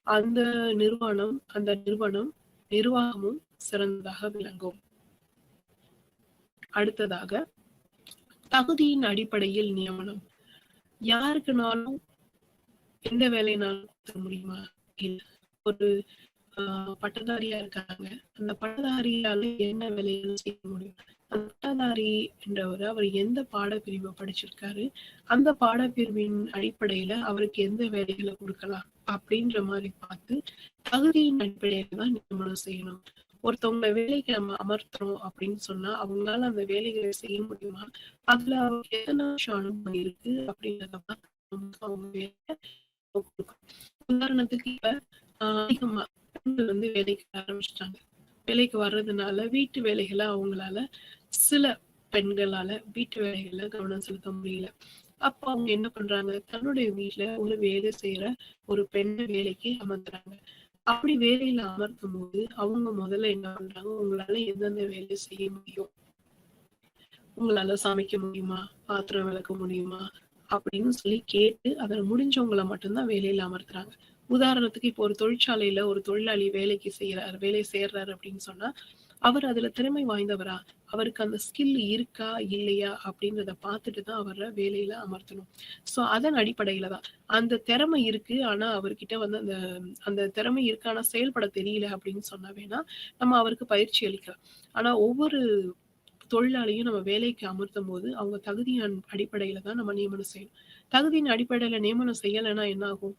அந்த நிறுவனம் நிர்வாகமும் சிறந்ததாக விளங்கும். அடுத்ததாக தகுதியின் அடிப்படையில் நியமனம். யாருக்குனாலும் எந்த வேலைனாலும் குடுத்துற முடியுமா? இல்ல. ஒரு பட்டதாரியா இருக்காங்க. அந்த பட்டதாரியால என்ன வேலைகள் செய்ய முடியும்? அந்த பட்டதாரி என்றவர் அவர் எந்த பாடப்பிரிவு படிச்சிருக்காரு? அந்த பாடப்பிரிவின் அடிப்படையில அவருக்கு எந்த வேலைகள குடுக்கலாம்? அப்படின்ற மாரி பார்த்து, தகுதியின் அடிப்படையில தான் நியமனம் செய்யணும். ஒருத்தவங்கள வேலைக்கு நம்ம அமர்த்துறோம் அப்படின்னு சொன்னா, அவங்களால அந்த வேலைகள செய்ய முடியுமா? அதுல அவங்களுக்கு எத்தன வருஷம் அனுபவம் இருக்கு? அப்படின்றத பார்த்து அவங்க வேலைய குடுக்கணும். உதாரணத்துக்கு இப்ப அதிகமா பெண்கள் வந்து வேலைக்கு ஆரம்பிச்சுட்டாங்க. வேலைக்கு வர்றதுனால வீட்டு வேலைகள அவங்களால சில பெண்களால வீட்டு வேலைகள்ல கவனம் செலுத்த முடியல. அப்ப அவங்க என்ன பண்றாங்க? தன்னுடைய வீட்ல ஒரு வேலை செய்யற ஒரு பெண்ண வேலைக்கு அமர்த்துறாங்க. அப்படி வேலையில அமர்த்தும்போது, அவங்க முதல்ல என்ன பண்றாங்க? உங்களால எந்தெந்த வேலை செய்ய முடியும்? உங்களால சமைக்க முடியுமா? பாத்திரம் விளக்க முடியுமா? அப்படின்னு சொல்லி கேட்டு, அதுல முடிஞ்சவங்கள மட்டும் தான் வேலையில அமர்த்துறாங்க. உதாரணத்துக்கு இப்போ ஒரு தொழிற்சாலையில ஒரு தொழிலாளி வேலை சேர்றாரு அப்படின்னு சொன்னா, அவர் அதுல திறமை வாய்ந்தவரா? அவருக்கு அந்த ஸ்கில் இருக்கா? இல்லையா? அப்படின்றத பார்த்துட்டு தான் அவர வேலையில அமர்த்தணும். ஸோ அதன் அடிப்படையில தான். அந்த திறமை இருக்கு. ஆனா அவர்கிட்ட வந்து அந்த அந்த திறமை இருக்கு. ஆனா செயல்பட தெரியல அப்படின்னு சொன்னா வேணா, நம்ம அவருக்கு பயிற்சி அளிக்கலாம். ஆனா ஒவ்வொரு தொழிலாளியும் நம்ம வேலைக்கு அமர்த்தும்போது, அவங்க தகுதியின் அடிப்படையில தான் நம்ம நியமனம் செய்யணும். தகுதியின் அடிப்படையில நியமனம் செய்யலைன்னா என்ன ஆகும்?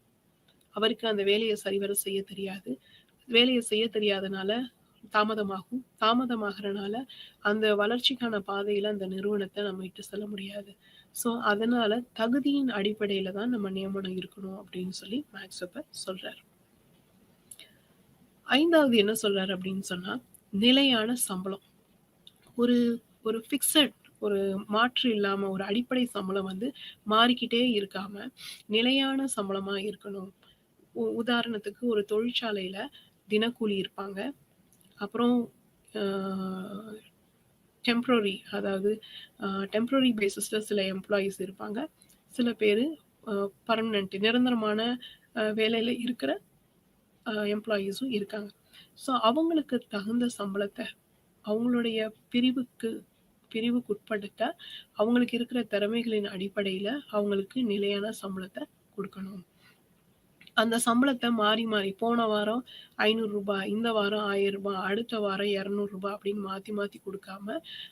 அவருக்கு அந்த வேலைய சரிவர செய்ய தெரியாது. வேலைய செய்ய தெரியாதனால தாமதமாகும். தாமதமாகறனால அந்த வளர்ச்சிக்கான பாதையில அந்த நிறுவனத்த நம்ம இட்டு செல்ல முடியாது. ஸோ, அதனால தகுதியின் அடிப்படையில தான் நம்ம நியமனம் இருக்கணும் அப்படின்னு சொல்லி மேக்ஸ் வெபர் சொல்றாரு. 5வது என்ன சொல்றாரு அப்படின்னு சொன்னா, நிலையான சம்பளம். ஒரு ஒரு ஃபிக்ஸட் ஒரு மாற்று இல்லாம ஒரு அடிப்படை சம்பளம் வந்து மாறிக்கிட்டே இருக்காம, நிலையான சம்பளமா இருக்கணும். உதாரணத்துக்கு ஒரு தொழிற்சாலையில தினக்கூலி இருப்பாங்க. அப்புறம் அ டெம்பரரி அதாவது டெம்பரரி பேசிஸ்ல சில எம்ப்ளாயீஸ் இருப்பாங்க. சில பேரு பெர்மனன்ட் நிரந்தரமான வேலையில இருக்கிற எம்ப்ளாயீஸும் இருக்காங்க. ஸோ அவங்களுக்கு தகுந்த சம்பளத்த அவங்களுடைய பிரிவுக்குட்படுத்த அவங்களுக்கு இருக்கிற திறமைகளின் அடிப்படையில அவங்களுக்கு நிலையான சம்பளத்த குடுக்கணும். அந்த சம்பளத்த மாறி, மாறி போன வாரம் ரூ. 500 இந்த வாரம் ரூ. 1000 அடுத்த வாரம் ரூ. 200 அப்படின்னு மாத்தி, மாத்தி குடுக்காம,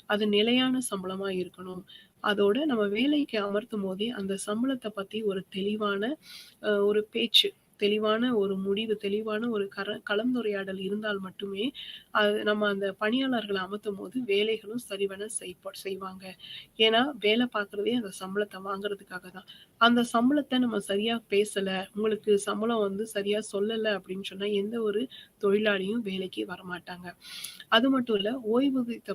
அது நிலையான சம்பளமா இருக்கணும். அதோட நம்ம வேலைக்கு அமர்த்தும்போதே அந்த சம்பளத்த பத்தி ஒரு தெளிவான ஒரு பேச்சு, தெளிவான ஒரு முடிவு, தெளிவான ஒரு கலந்துரையாடல் இருந்தால் மட்டுமே, அது நம்ம அந்த பணியாளர்கள அமர்த்தும்போது வேலைகளும் சரிவன செய்வாங்க. ஏன்னா, வேலை பார்க்குறதே அந்த சம்பளத்த வாங்குறதுக்காக தான். அந்த சம்பளத்த நம்ம சரியா பேசல, உங்களுக்கு சம்பளம் வந்து சரியா சொல்லல அப்படின்னு சொன்னா, எந்த ஒரு தொழிலாளியும் வேலைக்கு வரமாட்டாங்க. அது மட்டும் இல்ல, ஓய்வூதியத்த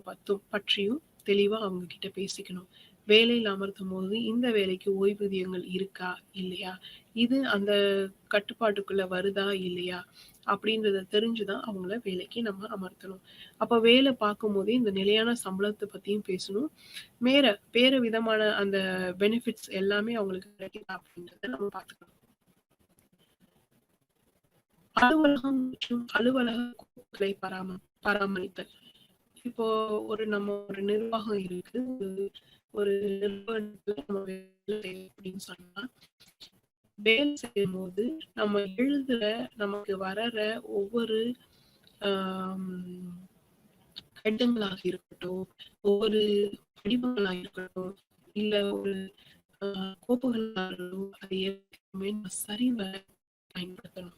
பற்றியும் தெளிவா அவங்க கிட்ட பேசிக்கணும். வேலையில அமர்த்தும்போது, இந்த வேலைக்கு ஓய்வூதியங்கள் இருக்கா? இல்லையா? இது அந்த கட்டுப்பாட்டுக்குள்ள வருதா? இல்லையா? அப்படின்றத தெரிஞ்சு தான் அவங்கள வேலைக்கு நம்ம அமர்த்தணும். அப்ப வேலை பார்க்கும்போதே இந்த நிலையான சம்பளத்த பத்தியும் பேசணும். வேற விதமான அந்த பெனிஃபிட்ஸ் எல்லாமே அவங்களுக்கு கிடைக்குதா? அப்படின்றத நம்ம பார்த்துக்கணும். அலுவலகம் மற்றும் அலுவலக கோப்புகளை பராமரித்தல். இப்போ நம்ம ஒரு நிர்வாகம் இருக்கு. ஒரு நிறுவனத்துல நம்ம வேலை செய்றோம் அப்படின்னு சொன்னா, வேலை செய்யும்போது நம்ம நமக்கு வர்ற ஒவ்வொரு ஆம் கடிதங்களாக இருக்கட்டும், ஒவ்வொரு படிவங்களாக இருக்கட்டும், இல்ல ஒரு கோப்புகளா இருக்கட்டும், அது எல்லாத்தையுமே நம்ம சரிவர பயன்படுத்தணும்.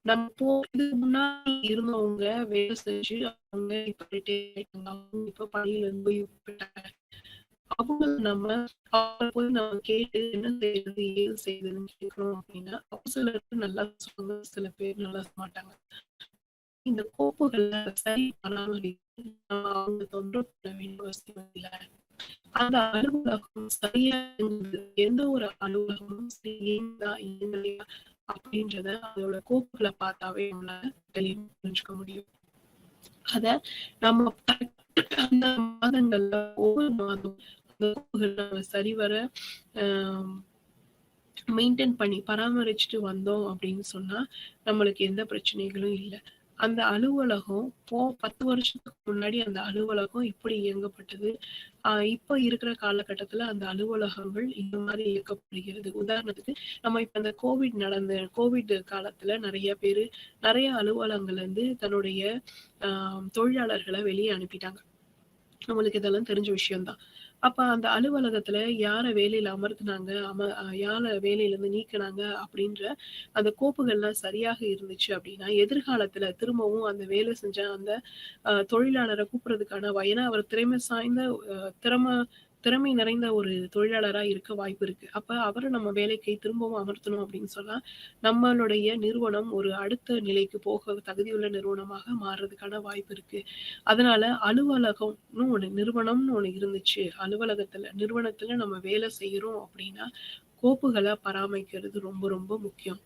நம்ம இதுக்கு முன்னாடி இருந்தவங்க வேலை செஞ்சு அவங்க இப்ப ரிட்டயர் ஆயிட்டாங்க. அவங்க இப்ப பணியில இருந்து ஓய்வு பெற்றாங்க. அவங்கள நம்ம அவங்கள போய் நம்ம கேட்டு என்ன செய்யுது, ஏது செய்யுதுன்னு கேட்கிறோம் அப்படின்னா, சில பேர் நல்லா சொல்லுவாங்க, சில பேர் நல்லா சொல்ல மாட்டாங்க. இந்த கோப்புகள சரி பராமரித்து நம்ம அவங்க தொந்தரவு பண்ண வேண்டிய அவசியம் இல்ல. அந்த அலுவலகம் சரியா இயங்குது. எந்த ஒரு அலுவலகமும் சரி இயங்குதா, இயங்கலையா அப்படின்றத அதோட கோப்புகள பார்த்தாவே நம்மளால தெளிவா புரிஞ்சுக்க முடியும். அத நம்ம அந்த மாதங்கள்ல ஒவ்வொரு மாதம் அந்த கோப்புகள நம்ம சரிவர அ மெயின்டெயின் பண்ணி பராமரிச்சுட்டு வந்தோம் அப்படின்னு சொன்னா, நம்மளுக்கு எந்த பிரச்சனைகளும் இல்ல. அந்த அலுவலகம் 10 வருஷத்துக்கு முன்னாடி அந்த அலுவலகம் இப்படி இயங்கப்பட்டது. இப்ப இருக்கிற காலகட்டத்துல அந்த அலுவலகங்கள் இந்த மாரி இயக்கப்படுகிறது. உதாரணத்துக்கு, நம்ம இப்ப அந்த கோவிட் காலத்துல நெறைய பேரு, நெறைய அலுவலகங்கள்ல இருந்து தன்னுடைய அ தொழிலாளர்கள வெளிய அனுப்பிட்டாங்க. நம்மளுக்கு இதெல்லாம் தெரிஞ்ச விஷயம் தான். அப்ப அந்த அலுவலகத்துல யார வேலையில அமர்த்துனாங்க, யார வேலையிலருந்து நீக்குனாங்க அப்படின்ற அந்த கோப்புகள்லாம் சரியாக இருந்துச்சு அப்படின்னா, எதிர்காலத்துல திரும்பவும் அந்த வேலை செஞ்ச அந்த தொழிலாளர கூப்பிடுறதுக்கான ஏன்னா அவர் திறமை சாய்ந்த அ திறம திறமை நிறைந்த ஒரு தொழிலாளரா இருக்க வாய்ப்பு இருக்கு. அப்ப அவர நம்ம வேலைக்கு திரும்பவும் அமர்த்தணும் அப்படின்னு சொன்னா, நம்மளுடைய நிறுவனம் ஒரு அடுத்த நிலைக்கு போக தகுதியுள்ள நிறுவனமாக மாறுறதுக்கான வாய்ப்பு இருக்கு. அதனால அலுவலகம்னு நிறுவனம்னு ஒண்ணு இருந்துச்சு. நிறுவனத்துல நம்ம வேலை செய்றோம் அப்படின்னா, கோப்புகள பராமரிக்கிறது ரொம்ப ரொம்ப முக்கியம்.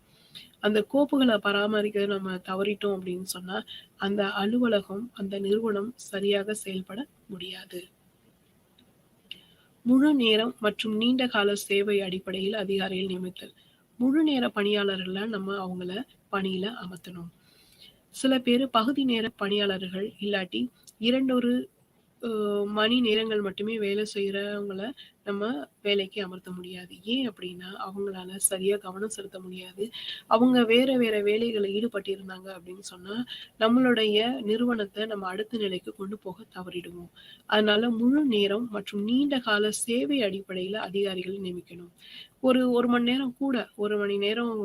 அந்த கோப்புகள பராமரிக்க நம்ம தவறிட்டோம் அப்படின்னு சொன்னா, அந்த அலுவலகம், அந்த நிறுவனம் சரியாக செயல்பட முடியாது. முழு நேரம் மற்றும் நீண்ட கால சேவை அடிப்படையில் அதிகாரிகள் நியமித்தல். முழு நேர பணியாளர்கள நம்ம அவங்கள பணியில அமர்த்தணும். சில பேரு பகுதி நேர பணியாளர்கள் இல்லாட்டி 2 மணி நேரங்கள் மட்டுமே வேலை செய்றவங்கள நம்ம வேலைக்கு அமர்த்த முடியாது. ஏன் அப்படின்னா, அவங்களால சரியா கவனம் செலுத்த முடியாது. அவங்க வேற வேற வேலைகள்ல ஈடுபட்டிருந்தாங்க அப்படின்னு சொன்னா, நம்மளுடைய நிறுவனத்த நம்ம அடுத்த நிலைக்கு கொண்டு போக தவறிடுவோம். அதனால முழு நேரம் மற்றும் நீண்ட கால சேவை அடிப்படையில அதிகாரிகள் நியமிக்கணும். ஒரு 1 மணி நேரம் கூட 1 மணி நேரம்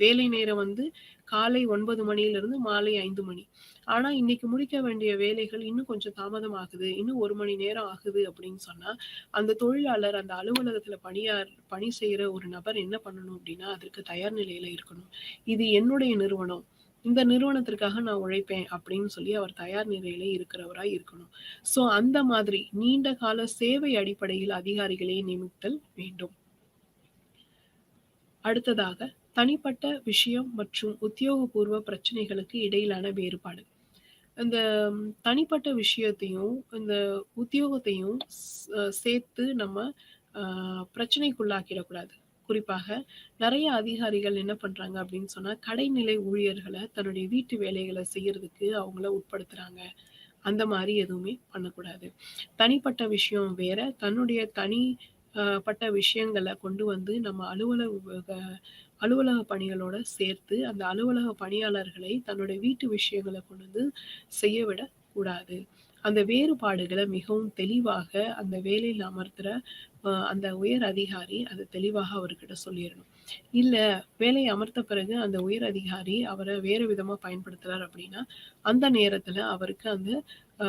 வேலை நேரம் வந்து காலை 9 மணியிலிருந்து மாலை 5 மணி. ஆனா, இன்னைக்கு முடிக்க வேண்டிய வேலைகள் இன்னும் கொஞ்சம் தாமதம் ஆகுது. இன்னும் 1 மணி நேரம் ஆகுது அப்படின்னு சொன்னா, அந்த தொழிலாளர் அந்த அலுவலகத்துல பணி செய்ற ஒரு நபர் என்ன பண்ணணும் அப்படின்னா, அதற்கு தயார் நிலையில இருக்கணும். இது என்னுடைய நிறுவனம். இந்த நிறுவனத்திற்காக நான் உழைப்பேன் அப்படின்னு சொல்லி அவர் தயார் நிலையில இருக்கிறவரா இருக்கணும். ஸோ அந்த மாதிரி நீண்ட கால சேவை அடிப்படையில் அதிகாரிகளை நியமித்தல் வேண்டும். அடுத்ததாக, தனிப்பட்ட விஷயம் மற்றும் உத்தியோகபூர்வ பிரச்சனைகளுக்கு இடையிலான வேறுபாடு. இந்த தனிப்பட்ட விஷயத்தையும், இந்த உத்தியோகத்தையும் சேர்த்து நம்ம அ பிரச்சனைக்குள்ளாக்கிடக்கூடாது. குறிப்பாக நெறைய அதிகாரிகள் என்ன பண்றாங்க அப்படின்னு சொன்னா, கடைநிலை ஊழியர்கள தன்னுடைய வீட்டு வேலைகள செய்யறதுக்கு அவங்கள உட்படுத்துறாங்க. அந்த மாரி எதுவுமே பண்ணக்கூடாது. தனிப்பட்ட விஷயம் வேற, தன்னுடைய பட்ட விஷயங்கள கொண்டு வந்து நம்ம அலுவலக பணிகளோட சேர்த்து, அந்த அலுவலக பணியாளர்களை தன்னுடைய வீட்டு விஷயங்கள கொண்டு வந்து செய்ய விடக்கூடாது. அந்த வேறுபாடுகள மிகவும் தெளிவாக அந்த வேலையில அமர்த்துற அந்த உயர் அதிகாரி அத தெளிவாக அவர்கிட்ட சொல்லிறணும். இல்ல வேலை அமர்த்த பிறகு அந்த உயர் அதிகாரி அவர வேறு விதமா பயன்படுத்துறார் அப்படின்னா, அந்த நேரத்துல அவருக்கு அந்த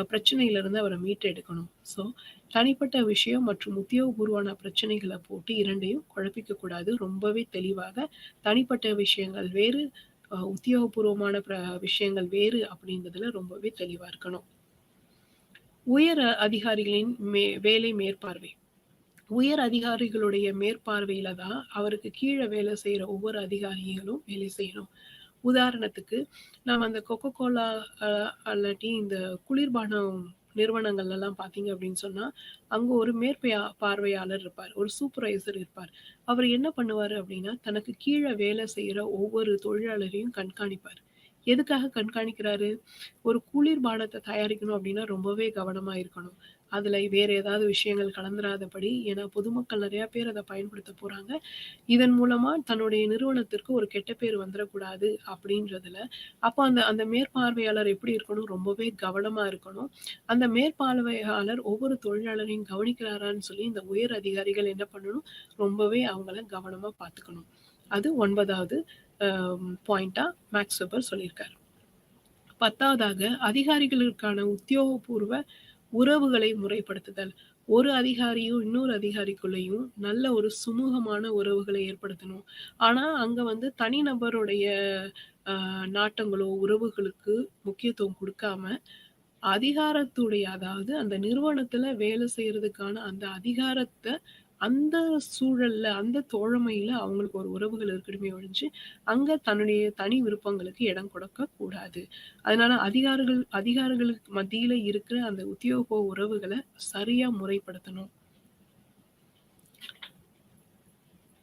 பிரச்சனையிலிருந்து அவர மீட்டெடுக்கணும். ஸோ தனிப்பட்ட விஷயம் மற்றும் உத்தியோகபூர்வமான பிரச்சனைகள போட்டு 2யும் குழப்பிக்க கூடாது. ரொம்பவே தெளிவாக தனிப்பட்ட விஷயங்கள் வேறு, உத்தியோகபூர்வமான விஷயங்கள் வேறு அப்படின்றதுல ரொம்பவே தெளிவா இருக்கணும். உயர் அதிகாரிகளின் வேலை மேற்பார்வை. உயர் அதிகாரிகளுடைய மேற்பார்வையில தான் அவருக்கு கீழ வேலை செய்ற ஒவ்வொரு அதிகாரிகளும் வேலை செய்யணும். உதாரணத்துக்கு, நம்ம அந்த கொக்கோ கோலா அ அல்லாட்டி இந்த குளிர்பானம் நிறுவனங்கள்லலாம் பார்த்தீங்க அப்படின்னு சொன்னா, அங்க ஒரு பார்வையாளர் இருப்பார். ஒரு சூப்பர்வைசர் இருப்பார். அவர் என்ன பண்ணுவாரு அப்படின்னா, தனக்கு கீழ வேலை செய்ற ஒவ்வொரு தொழிலாளரையும் கண்காணிப்பார். எதுக்காக கண்காணிக்கிறாரு? ஒரு குளிர்பானத்த தயாரிக்கணும் அப்படின்னா ரொம்பவே கவனமா இருக்கணும். அதுல வேற ஏதாவது விஷயங்கள் கலந்துராதபடி. ஏன்னா பொதுமக்கள் நெறைய பேர் அத பயன்படுத்த போறாங்க. இதன் மூலமா தன்னுடைய நிறுவனத்திற்கு ஒரு கெட்ட பேர் வந்துரக்கூடாது அப்படின்றதுல, அப்ப அந்த அந்த மேற்பார்வையாளர் எப்படி இருக்கணும்? ரொம்பவே கவனமா இருக்கணும். அந்த மேற்பார்வையாளர் ஒவ்வொரு தொழிலாளரையும் கவனிக்கிறாரான்னு சொல்லி இந்த உயர் அதிகாரிகள் என்ன பண்ணணும்? ரொம்பவே அவங்கள கவனமா பார்த்துக்கணும். அது 9வது பாயிண்ட்டா மேக்ஸ் வெபர் சொல்லியிருக்காரு. 10வதாக அதிகாரிகளுக்கான உத்தியோகபூர்வ உறவுகளை முறைப்படுத்துதல். ஒரு அதிகாரியும் இன்னொரு அதிகாரிக்குள்ளேயும் நல்ல ஒரு சுமூகமான உறவுகளை ஏற்படுத்தணும். ஆனா, அங்க வந்து தனிநபருடைய நாட்டங்களோ, உறவுகளுக்கு முக்கியத்துவம் குடுக்காம, அதிகாரத்துடைய அதாவது அந்த நிறுவனத்துல வேலை செய்றதுக்கான அந்த அதிகாரத்த அந்த சூழல்ல, அந்த தோழமையில அவங்களுக்கு ஒரு உறவுகள் இருக்கணுமே ஒழிஞ்சு, அங்க தன்னுடைய தனி விருப்பங்களுக்கு இடம் கொடுக்கக் கூடாது. அதனால அதிகாரிகளுக்கு மத்தியில இருக்கிற அந்த உத்தியோக உறவுகள சரியா முறைப்படுத்தணும்.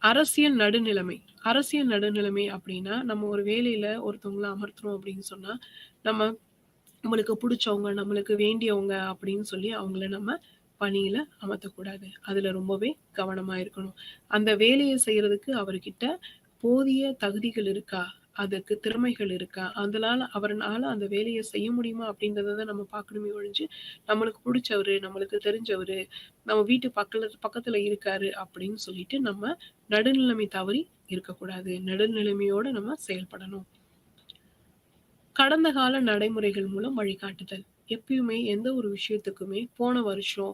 அரசியல் நடுநிலைமை. அரசியல் நடுநிலைமை அப்டின்னா, நம்ம ஒரு வேலையில ஒருத்தவங்கள அமர்த்துறோம் அப்படின்னு சொன்னா, நம்ம நம்மளுக்கு புடிச்சவங்க, நம்மளுக்கு வேண்டியவங்க அப்படின்னு சொல்லி அவங்கள நம்ம பணியில அமர்த்தக்கூடாது. அதுல ரொம்பவே கவனமா இருக்கணும். அந்த வேலைய செய்றதுக்கு அவர்கிட்ட போதிய தகுதிகள் இருக்கா? அதுக்கு திறமைகள் இருக்கா? அவருனால அந்த வேலைய செய்ய முடியுமா? அப்படின்றத தான் நம்ம பார்க்கணுமே ஒழிஞ்சு, நம்மளுக்கு புடிச்சவரு, நம்மளுக்கு தெரிஞ்சவரு, நம்ம வீட்டு பக்கத்துல இருக்காரு அப்படின்னு சொல்லிட்டு நம்ம நடுநிலைமை தவறி இருக்கக்கூடாது. நடுநிலைமையோட நம்ம செயல்படணும். கடந்த கால நடைமுறைகள் மூலம் வழிகாட்டுதல். எப்பயுமே எந்த ஒரு விஷயத்துக்குமே போன வருஷம்,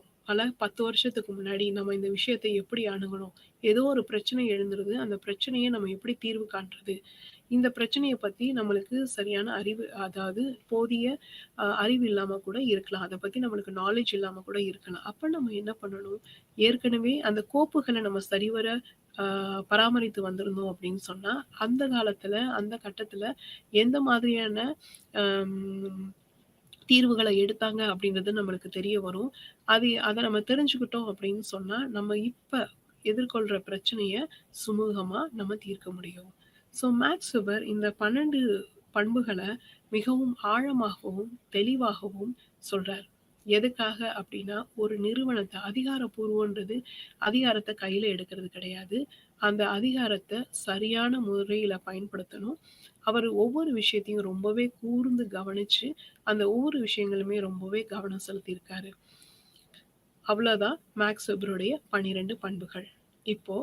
10 வருஷத்துக்கு முன்னாடி நம்ம இந்த விஷயத்த எப்படி அணுகுனோம்? ஏதோ ஒரு பிரச்சனை எழுந்துருது. அந்த பிரச்சனைய நம்ம எப்படி தீர்வு காண்றது? இந்த பிரச்சனைய பத்தி நம்மளுக்கு சரியான அறிவு அதாவது போதிய அறிவு இல்லாம கூட இருக்கலாம். அத பத்தி நம்மளுக்கு நாலேட்ஜ் இல்லாம கூட இருக்கலாம். அப்ப நம்ம என்ன பண்ணணும்? ஏற்கனவே அந்த கோப்புகள நம்ம சரிவர அ பராமரித்து வந்திருந்தோம் அப்படின்னு சொன்னா, அந்த காலத்துல, அந்த கட்டத்துல எந்த மாதிரியான அம் தீர்வுகள எடுத்தாங்க அப்படின்றது நம்மளுக்கு தெரிய வரும். அத நம்ம தெரிஞ்சுக்கிட்டோம் அப்படின்னு சொன்னா, நம்ம இப்ப எதிர்கொள்ற பிரச்சனைய சுமூகமா நம்ம தீர்க்க முடியும். ஸோ மேக்ஸ் வெபர் இந்த 12 பண்புகள மிகவும் ஆழமாகவும், தெளிவாகவும் சொல்றார். எதுக்காக அப்படின்னா, ஒரு நிறுவனத்த அதிகாரப்பூர்வம்ன்றது அதிகாரத்த கையில எடுக்கிறது கிடையாது. அந்த அதிகாரத்த சரியான முறையில பயன்படுத்தணும். அவரு ஒவ்வொரு விஷயத்தையும் ரொம்பவே கூர்ந்து கவனிச்சு, அந்த ஒவ்வொரு விஷயங்களுமே ரொம்பவே கவனம் செலுத்தியிருக்காரு. அவ்வளோதான் மேக்ஸ் வெபருடைய 12 பண்புகள். இப்போ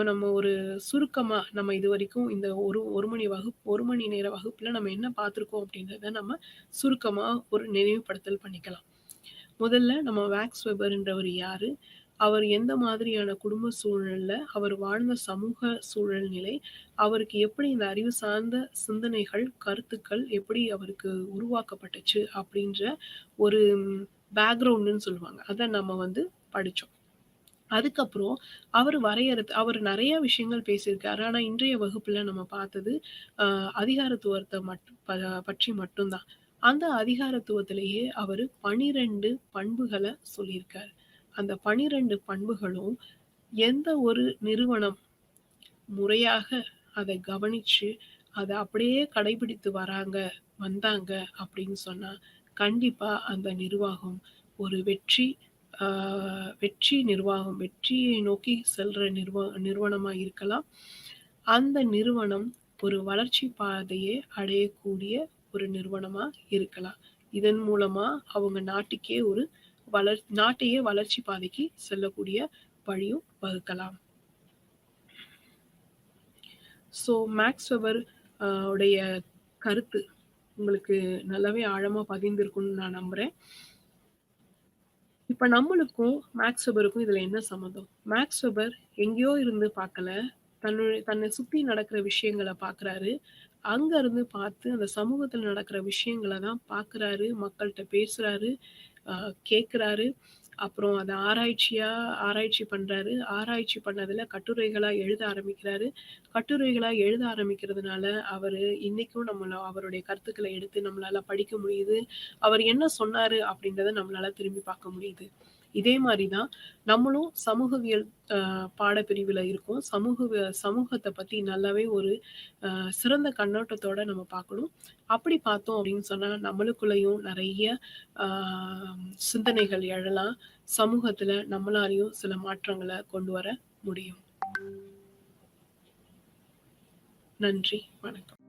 நம்ம ஒரு சுருக்கமா நம்ம இதுவரைக்கும் இந்த ஒரு மணி நேர வகுப்புல நம்ம என்ன பார்த்துருக்கோம் அப்படின்றத நம்ம சுருக்கமா ஒரு நினைவுபடுத்தல் பண்ணிக்கலாம். முதல்ல நம்ம மேக்ஸ் வெபர்ன்றவர் யாரு? அவர் எந்த மாதிரியான குடும்ப சூழல்ல, அவர் வாழ்ந்த சமூக சூழல் நிலை, அவருக்கு எப்படி இந்த அறிவு சார்ந்த சிந்தனைகள், கருத்துக்கள் எப்படி அவருக்கு உருவாக்கப்பட்டுச்சு அப்படின்ற ஒரு பேக்கிரவுண்டுன்னு சொல்லுவாங்க. அத நம்ம வந்து படிச்சோம். அதுக்கப்புறம் அவர் நெறைய விஷயங்கள் பேசியிருக்காரு. ஆனா, இன்றைய வகுப்புல நம்ம பார்த்தது, அ அதிகாரத்துவத்த பற்றி மட்டும் தான். அந்த அதிகாரத்துவத்திலேயே அவரு 12 பண்புகள சொல்லியிருக்காரு. அந்த 12 பண்புகளும் எந்த ஒரு நிறுவனம் முறையாக அத கவனிச்சு, அத அப்படியே கடைபிடித்து வந்தாங்க அப்படின்னு சொன்னா, கண்டிப்பா அந்த நிர்வாகம் ஒரு ஆ வெற்றியை நோக்கி செல்ற நிறுவனமா இருக்கலாம். அந்த நிறுவனம் ஒரு வளர்ச்சி பாதையை அடையக்கூடிய ஒரு நிறுவனமா இருக்கலாம். இதன் மூலமா அவங்க நாட்டையே வளர்ச்சி பாதைக்கு செல்லக்கூடிய வழியும் வகுக்கலாம். ஸோ மேக்ஸ் வெபர் உடைய கருத்து உங்களுக்கு நல்லாவே ஆழமா பதிந்திருக்கும்னு நான் நம்புறேன். இப்ப நம்மளுக்கும் மேக்ஸ் வெபருக்கும் இதுல என்ன சம்மந்தம்? மேக்ஸ் வெபர் எங்கேயோ இருந்து பார்க்கல. தன்னை சுத்தி நடக்கிற விஷயங்கள பார்க்குறாரு. அங்க இருந்து பார்த்து அந்த சமூகத்துல நடக்கிற விஷயங்கள தான் பார்க்குறாரு, மக்கள்ட்ட பேசுறாரு, அ கேட்குறாரு. அப்புறம் அத ஆராய்ச்சி பண்றாரு. ஆராய்ச்சி பண்ணதுல கட்டுரைகளா எழுத ஆரம்பிக்கிறாரு. கட்டுரைகளா எழுத ஆரம்பிக்கிறதுனால, அவரு இன்னைக்கும் அவருடைய கருத்துக்கள எடுத்து நம்மளால படிக்க முடியுது. அவர் என்ன சொன்னாரு அப்படின்றத நம்மளால திரும்பி பார்க்க முடியுது. இதே மாரி தான் நம்மளும் சமூகவியல் பாடப்பிரிவுல இருக்கோம். சமூகத்த பத்தி நல்லாவே ஒரு சிறந்த கண்ணோட்டத்தோட நம்ம பார்க்கணும். அப்படி பார்த்தோம் அப்படின்னு சொன்னா, நம்மளுக்குள்ளேயும் நெறைய ஆ சிந்தனைகள் எழலாம். சமூகத்துல நம்மளாலயும் சில மாற்றங்கள கொண்டு வர முடியும். நன்றி. வணக்கம்.